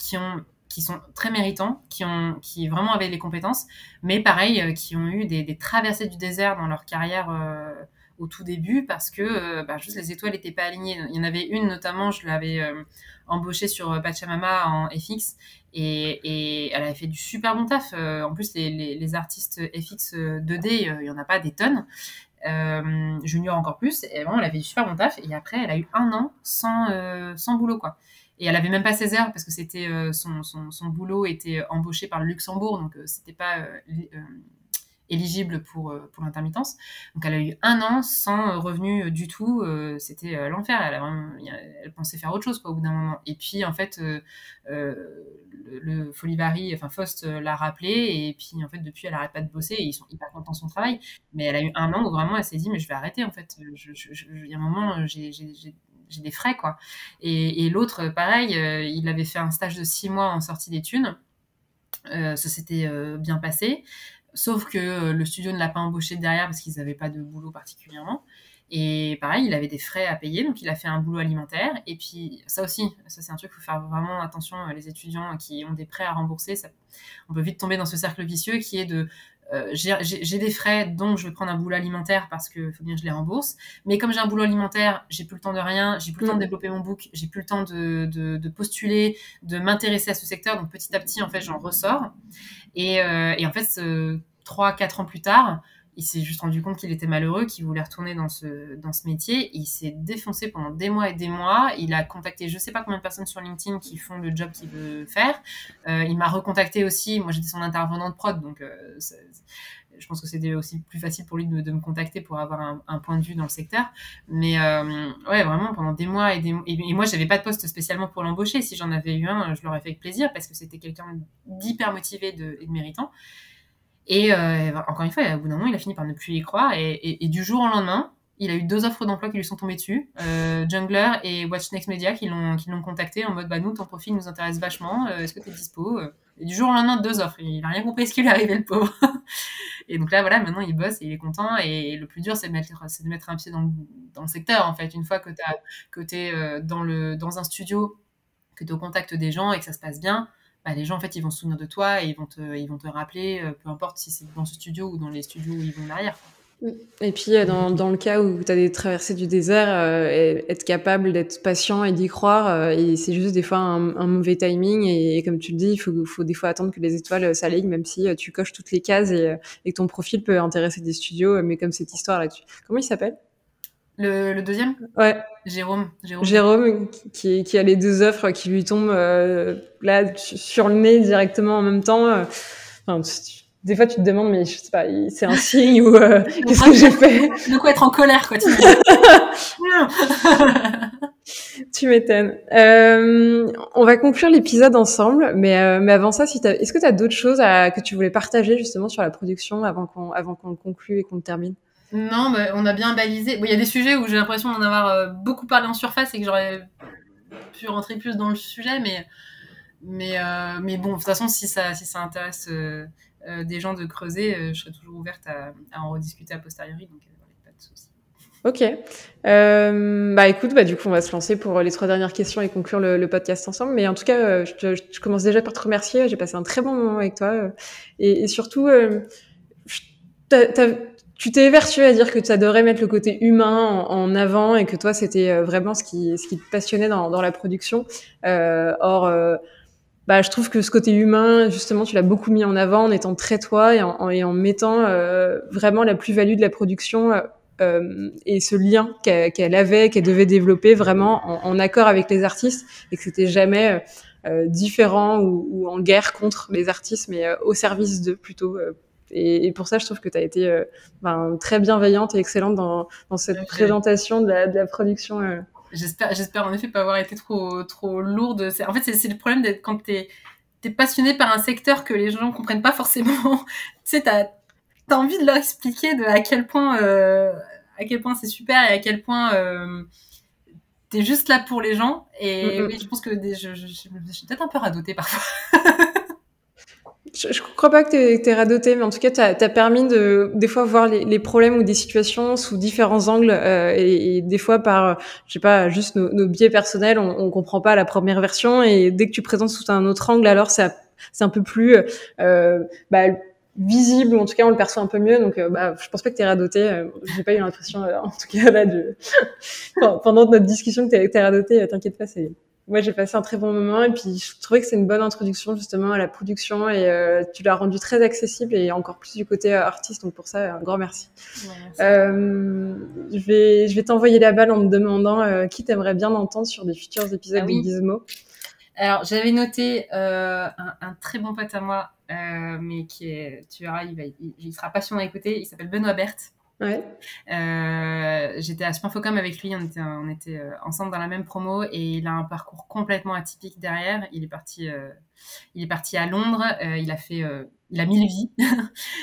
qui qui sont très méritants, qui vraiment avaient les compétences, mais pareil, qui ont eu des traversées du désert dans leur carrière au tout début parce que juste les étoiles n'étaient pas alignées. Il y en avait une notamment, je l'avais embauchée sur Pachamama en FX et elle avait fait du super bon taf. En plus, les artistes FX 2D, il y en a pas des tonnes. Junior encore plus, et vraiment elle avait du super bon taf, et après elle a eu 1 an sans boulot quoi. Et elle avait même pas 16 heures parce que c'était son boulot était embauché par le Luxembourg, donc c'était pas éligible pour l'intermittence. Donc elle a eu 1 an sans revenu du tout. C'était l'enfer. Elle pensait faire autre chose quoi, au bout d'un moment. Et puis en fait, le Folivari, enfin Faust l'a rappelé. Et puis en fait depuis elle arrête pas de bosser. Et ils sont hyper contents de son travail. Mais elle a eu 1 an où vraiment elle s'est dit mais je vais arrêter en fait. Il y a un moment j'ai des frais quoi. Et l'autre pareil, il avait fait un stage de 6 mois en sortie d'études. Ça s'était bien passé. Sauf que le studio ne l'a pas embauché derrière parce qu'ils n'avaient pas de boulot particulièrement. Et pareil, il avait des frais à payer, donc il a fait un boulot alimentaire. Et puis ça aussi, ça c'est un truc, il faut faire vraiment attention. Les étudiants qui ont des prêts à rembourser, on peut vite tomber dans ce cercle vicieux qui est de j'ai des frais, donc je vais prendre un boulot alimentaire parce que faut bien que je les rembourse. Mais comme j'ai un boulot alimentaire, j'ai plus le temps de rien, j'ai plus le temps de développer mon book, j'ai plus le temps de postuler, de m'intéresser à ce secteur. Donc petit à petit, en fait, j'en ressors. Et en fait, 3-4 ans plus tard, il s'est juste rendu compte qu'il était malheureux, qu'il voulait retourner dans ce métier. Il s'est défoncé pendant des mois et des mois. Il a contacté je sais pas combien de personnes sur LinkedIn qui font le job qu'il veut faire. Il m'a recontacté aussi. Moi, j'étais son intervenant de prod, donc je pense que c'était aussi plus facile pour lui de me contacter pour avoir un point de vue dans le secteur. Mais ouais, vraiment, pendant des mois et moi, j'avais pas de poste spécialement pour l'embaucher. Si j'en avais eu un, je l'aurais fait avec plaisir parce que c'était quelqu'un d'hyper motivé et de méritant. Et encore une fois, au bout d'un moment, il a fini par ne plus y croire. Et du jour au lendemain, il a eu 2 offres d'emploi qui lui sont tombées dessus. Jungler et Watch Next Media qui l'ont contacté en mode nous, ton profil nous intéresse vachement. Est-ce que tu es dispo Et du jour au lendemain, 2 offres. Il n'a rien compris ce qui lui arrivait, le pauvre. Et donc là, voilà, maintenant, il bosse et il est content. Et le plus dur, c'est de mettre un pied dans le secteur, en fait. Une fois que tu es dans un studio, que tu es au contact des gens et que ça se passe bien, les gens, en fait, ils vont se souvenir de toi et ils vont te rappeler, peu importe si c'est dans ce studio ou dans les studios où ils vont derrière. Et puis, dans le cas où tu as des traversées du désert, être capable d'être patient et d'y croire, et c'est juste des fois un mauvais timing. Et comme tu le dis, il faut des fois attendre que les étoiles s'alignent, même si tu coches toutes les cases et que ton profil peut intéresser des studios, mais comme cette histoire là-dessus. Comment il s'appelle ? Le deuxième ? Ouais. Jérôme, qui a les 2 offres qui lui tombent là sur le nez directement en même temps. Des fois, tu te demandes, mais je sais pas, c'est un signe ou qu'est-ce que j'ai fait ? De quoi être en colère, quoi. Tu m'étonnes. On va conclure l'épisode ensemble, mais avant ça, est-ce que tu as d'autres choses que tu voulais partager justement sur la production avant qu'on le conclue et qu'on le termine ? Non, on a bien balisé. Il y a des sujets où j'ai l'impression d'en avoir beaucoup parlé en surface et que j'aurais pu rentrer plus dans le sujet, mais bon, de toute façon, si ça intéresse des gens de creuser, je serais toujours ouverte à en rediscuter a posteriori, donc pas de souci. Ok. Écoute, du coup, on va se lancer pour les 3 dernières questions et conclure le podcast ensemble. Mais en tout cas, je commence déjà par te remercier. J'ai passé un très bon moment avec toi. Et surtout, tu t'es évertué à dire que tu adorais mettre le côté humain en avant et que toi, c'était vraiment ce qui te passionnait dans la production. Je trouve que ce côté humain, justement, tu l'as beaucoup mis en avant en étant très toi et en mettant vraiment la plus-value de la production et ce lien qu'elle avait, qu'elle devait développer vraiment en accord avec les artistes et que c'était jamais différent ou en guerre contre les artistes, mais au service d'eux plutôt. Et pour ça, je trouve que tu as été très bienveillante et excellente dans cette présentation de la production. J'espère en effet pas avoir été trop lourde. En fait, c'est le problème d'être quand t'es passionné par un secteur que les gens comprennent pas forcément. Tu sais, t'as envie de leur expliquer à quel point c'est super et à quel point t'es juste là pour les gens. Et oui, je pense que je suis peut-être un peu radotée parfois. Je crois pas que t'es radoté, mais en tout cas, t'as permis de des fois voir les problèmes ou des situations sous différents angles, et des fois par, je sais pas, juste nos biais personnels, on comprend pas la première version, et dès que tu présentes sous un autre angle, alors c'est un peu plus bah, visible, ou en tout cas on le perçoit un peu mieux. Donc bah, je pense pas que t'es radoté. J'ai pas eu l'impression, en tout cas là, pendant notre discussion, que t'es radoté. T'inquiète pas, c'est moi, j'ai passé un très bon moment, et puis je trouvais que c'est une bonne introduction justement à la production, et tu l'as rendu très accessible, et encore plus du côté artiste. Donc pour ça, un grand merci. Ouais, merci. Je vais t'envoyer la balle en me demandant qui t'aimerais bien entendre sur des futurs épisodes de Gizmo. Alors j'avais noté un très bon pote à moi, mais tu verras, il sera passionnant à écouter. Il s'appelle Benoît Berthe. Ouais. J'étais à Spinfocom avec lui, on était ensemble dans la même promo, et il a un parcours complètement atypique derrière. Il est parti à Londres, il a 1000 vies.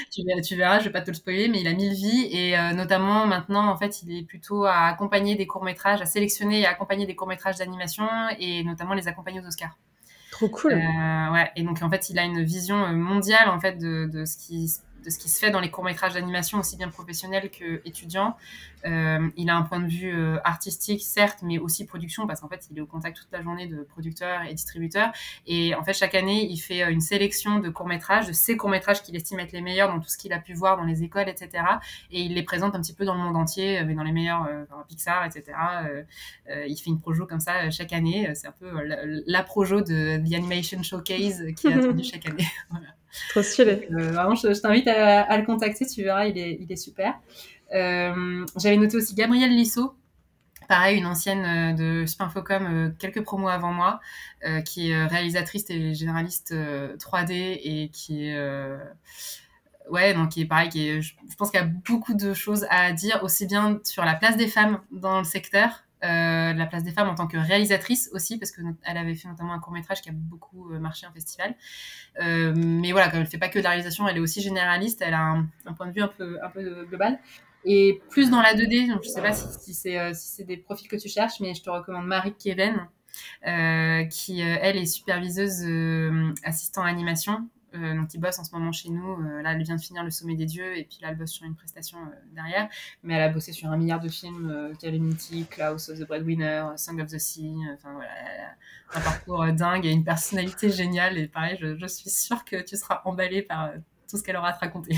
tu verras, je vais pas te le spoiler, mais il a 1000 vies, et notamment maintenant, en fait, il est plutôt à accompagner des courts-métrages, à sélectionner et à accompagner des courts-métrages d'animation, et notamment les accompagner aux Oscars. Trop cool. Ouais, et donc en fait, il a une vision mondiale en fait de ce qui se fait dans les courts-métrages d'animation, aussi bien professionnels que étudiants. Il a un point de vue artistique, certes, mais aussi production, parce qu'en fait, il est au contact toute la journée de producteurs et distributeurs. Et en fait, chaque année, il fait une sélection de courts-métrages, de ces courts-métrages qu'il estime être les meilleurs dans tout ce qu'il a pu voir dans les écoles, etc. Et il les présente un petit peu dans le monde entier, mais dans les meilleurs, dans Pixar, etc. Il fait une projo comme ça chaque année. C'est un peu la projo de The Animation Showcase qui est attendue chaque année. Voilà. Trop stylé. Vraiment, je t'invite à le contacter, tu verras, il est super. J'avais noté aussi Gabrielle Lissot, pareil, une ancienne de Spinfocom, quelques promos avant moi, qui est réalisatrice et généraliste 3D, et qui est ouais, donc qui est pareil, je pense qu'il y a beaucoup de choses à dire, aussi bien sur la place des femmes dans le secteur, la place des femmes en tant que réalisatrice aussi, parce qu'elle avait fait notamment un court-métrage qui a beaucoup marché en festival. Mais voilà, comme elle fait pas que de la réalisation, elle est aussi généraliste, elle a un point de vue un peu global. Et plus dans la 2D, donc je sais pas si c'est des profils que tu cherches, mais je te recommande Marie Keven, qui elle est superviseuse assistant animation, donc qui bosse en ce moment chez nous. Là, elle vient de finir Le Sommet des Dieux, et puis là, elle bosse sur une prestation derrière. Mais elle a bossé sur 1 milliard de films, Calamity, Klaus of the Breadwinner, Song of the Sea. Enfin voilà, elle a un parcours dingue et une personnalité géniale. Et pareil, je suis sûre que tu seras emballée par tout ce qu'elle aura à te raconter.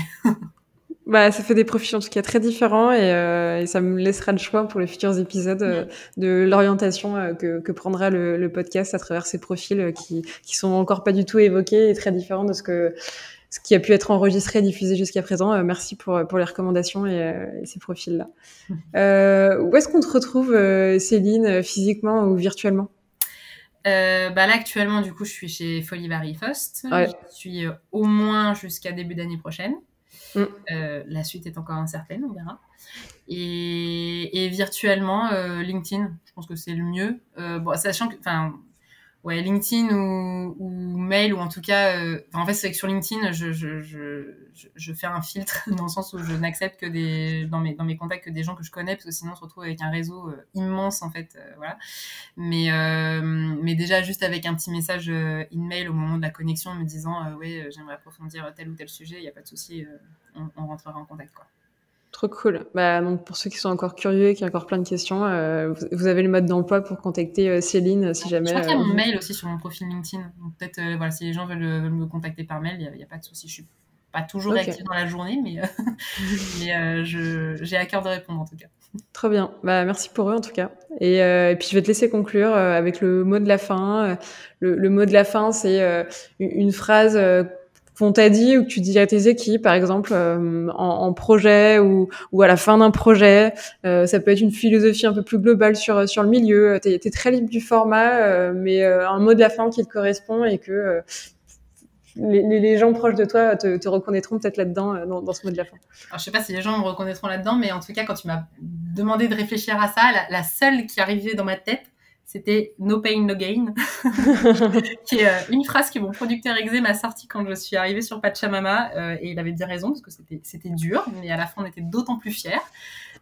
Bah, ça fait des profils en tout cas très différents, et ça me laissera le choix pour les futurs épisodes de l'orientation que prendra le podcast à travers ces profils qui sont encore pas du tout évoqués, et très différents de ce qui a pu être enregistré et diffusé jusqu'à présent. Merci pour les recommandations et ces profils-là. Où est-ce qu'on te retrouve, Céline, physiquement ou virtuellement? Bah là, actuellement, du coup, je suis chez Folivari Faust. Ouais. Je suis au moins jusqu'à début d'année prochaine. La suite est encore incertaine, on verra. Et virtuellement, LinkedIn, je pense que c'est le mieux. Bon, sachant que, enfin, ouais, LinkedIn ou mail, ou en tout cas, en fait, c'est que sur LinkedIn, je fais un filtre dans le sens où je n'accepte que dans mes contacts, que des gens que je connais, parce que sinon on se retrouve avec un réseau immense, en fait, voilà. Mais déjà, juste avec un petit message in-mail au moment de la connexion, me disant, ouais, j'aimerais approfondir tel ou tel sujet, il n'y a pas de souci, on rentrera en contact, quoi. Trop cool. Bah, donc pour ceux qui sont encore curieux et qui ont encore plein de questions, vous avez le mode d'emploi pour contacter Céline si jamais. Je crois qu'il y a mon mail aussi sur mon profil LinkedIn. Donc peut-être, voilà, si les gens veulent me contacter par mail, il n'y a pas de souci. Je suis pas toujours réactive dans la journée, mais j'ai à cœur de répondre en tout cas. Trop bien. Bah, merci pour eux en tout cas. Et puis je vais te laisser conclure avec le mot de la fin. Le mot de la fin, c'est une phrase qu'on t'a dit, ou que tu dis à tes équipes, par exemple, en projet, ou à la fin d'un projet. Ça peut être une philosophie un peu plus globale sur le milieu. T'es très libre du format, mais un mot de la fin qui te correspond, et que les gens proches de toi te reconnaîtront peut-être là-dedans, dans ce mot de la fin. Alors, je sais pas si les gens me reconnaîtront là-dedans, mais en tout cas, quand tu m'as demandé de réfléchir à ça, la seule qui arrivait dans ma tête, c'était No Pain, No Gain, qui est une phrase que mon producteur Exé m'a sortie quand je suis arrivée sur Pachamama, et il avait bien raison, parce que c'était dur, mais à la fin, on était d'autant plus fiers.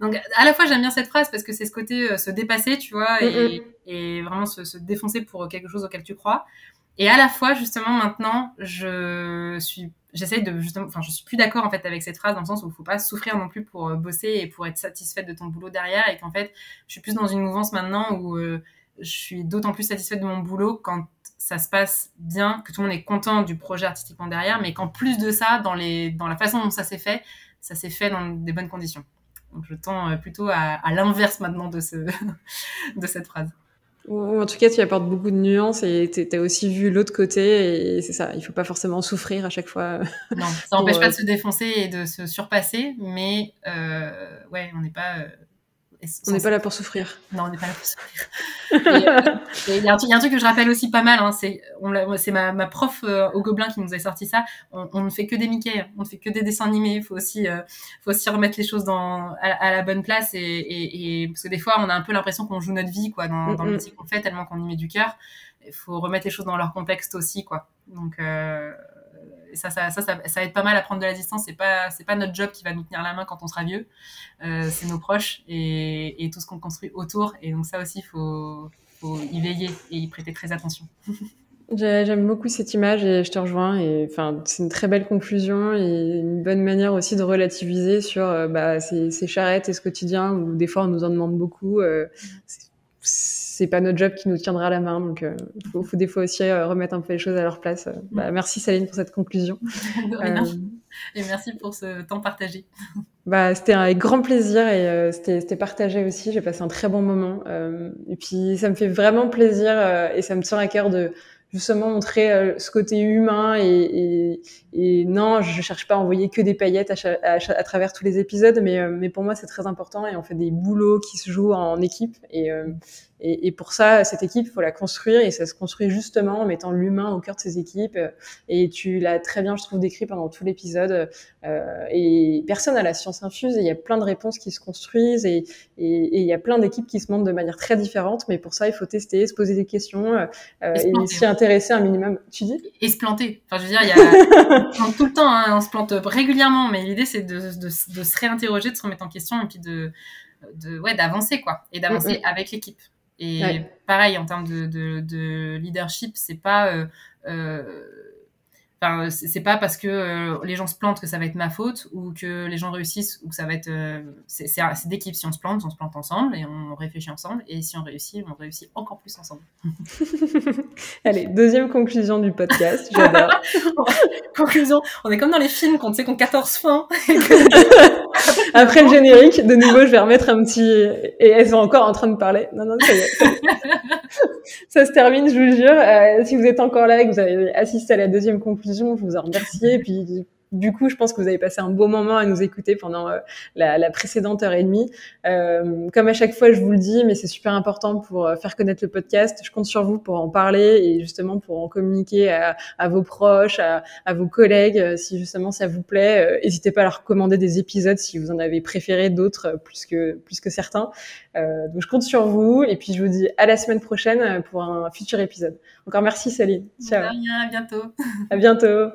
Donc, à la fois, j'aime bien cette phrase, parce que c'est ce côté se dépasser, tu vois, et vraiment se défoncer pour quelque chose auquel tu crois. Et à la fois, justement, maintenant, j'essaye de justement, enfin, je suis plus d'accord en fait avec cette phrase dans le sens où il faut pas souffrir non plus pour bosser et pour être satisfaite de ton boulot derrière, et qu'en fait, je suis plus dans une mouvance maintenant où je suis d'autant plus satisfaite de mon boulot quand ça se passe bien, que tout le monde est content du projet artistiquement derrière, mais qu'en plus de ça, dans la façon dont ça s'est fait dans des bonnes conditions. Donc je tends plutôt à l'inverse maintenant de de cette phrase. Ou en tout cas, tu apportes beaucoup de nuances et tu as aussi vu l'autre côté, et c'est ça, il faut pas forcément souffrir à chaque fois. Non, ça n'empêche pas de se défoncer et de se surpasser, mais ouais, on n'est pas... on n'est pas là pour souffrir. Non, on n'est pas là pour souffrir. Il y a un truc que je rappelle aussi pas mal, hein, c'est ma prof au Gobelin qui nous a sorti ça. On ne fait que des Mickey, on ne fait que des dessins animés. Il faut aussi remettre les choses à la bonne place, et parce que des fois, on a un peu l'impression qu'on joue notre vie, quoi, dans le métier qu'on fait, tellement qu'on y met du cœur. Il faut remettre les choses dans leur contexte aussi, quoi. Donc ça aide pas mal à prendre de la distance. C'est pas notre job qui va nous tenir la main quand on sera vieux. C'est nos proches et tout ce qu'on construit autour. Et donc ça aussi, faut y veiller et y prêter très attention. J'aime beaucoup cette image et je te rejoins. Et enfin, c'est une très belle conclusion et une bonne manière aussi de relativiser sur ces charrettes et ce quotidien où des fois on nous en demande beaucoup. C'est pas notre job qui nous tiendra la main, donc faut des fois aussi remettre un peu les choses à leur place. Merci Céline pour cette conclusion. Et merci pour ce temps partagé. C'était avec grand plaisir et c'était partagé aussi. J'ai passé un très bon moment et puis ça me fait vraiment plaisir et ça me tient à cœur de justement montrer ce côté humain et non, je cherche pas à envoyer que des paillettes à travers tous les épisodes, mais pour moi c'est très important et on fait des boulots qui se jouent en équipe et pour ça, cette équipe, il faut la construire et ça se construit justement en mettant l'humain au cœur de ces équipes. Et tu l'as très bien, je trouve, décrit pendant tout l'épisode. Et personne n'a la science infuse et il y a plein de réponses qui se construisent et il y a plein d'équipes qui se montent de manière très différente. Mais pour ça, il faut tester, se poser des questions et s'y intéresser un minimum. Tu dis ? Et se planter. Enfin, je veux dire, on se plante tout le temps, hein, on se plante régulièrement, mais l'idée, c'est de se réinterroger, de se remettre en question et puis d'avancer, quoi. Et d'avancer avec l'équipe. Et pareil, en termes de leadership, c'est pas c'est pas parce que les gens se plantent que ça va être ma faute, ou que les gens réussissent ou que ça va être c'est d'équipe. Si on se plante ensemble et on réfléchit ensemble, et si on réussit encore plus ensemble. Allez, deuxième conclusion du podcast, j'adore. Conclusion, on est comme dans les films qu'on sait qu'on 14 fins. Après le générique, de nouveau, je vais remettre un petit... Et elles sont encore en train de parler. Non, ça y est. Ça se termine, je vous jure. Si vous êtes encore là et que vous avez assisté à la deuxième conclusion, je vous en remercie. Et puis, du coup, je pense que vous avez passé un beau moment à nous écouter pendant la précédente heure et demie. Comme à chaque fois, je vous le dis, mais c'est super important pour faire connaître le podcast. Je compte sur vous pour en parler et justement pour en communiquer à vos proches, à vos collègues. Si justement ça vous plaît, n'hésitez pas à leur recommander des épisodes si vous en avez préféré d'autres plus que certains. Donc je compte sur vous et puis je vous dis à la semaine prochaine pour un futur épisode. Encore merci Céline. Ciao. De rien, à bientôt. À bientôt.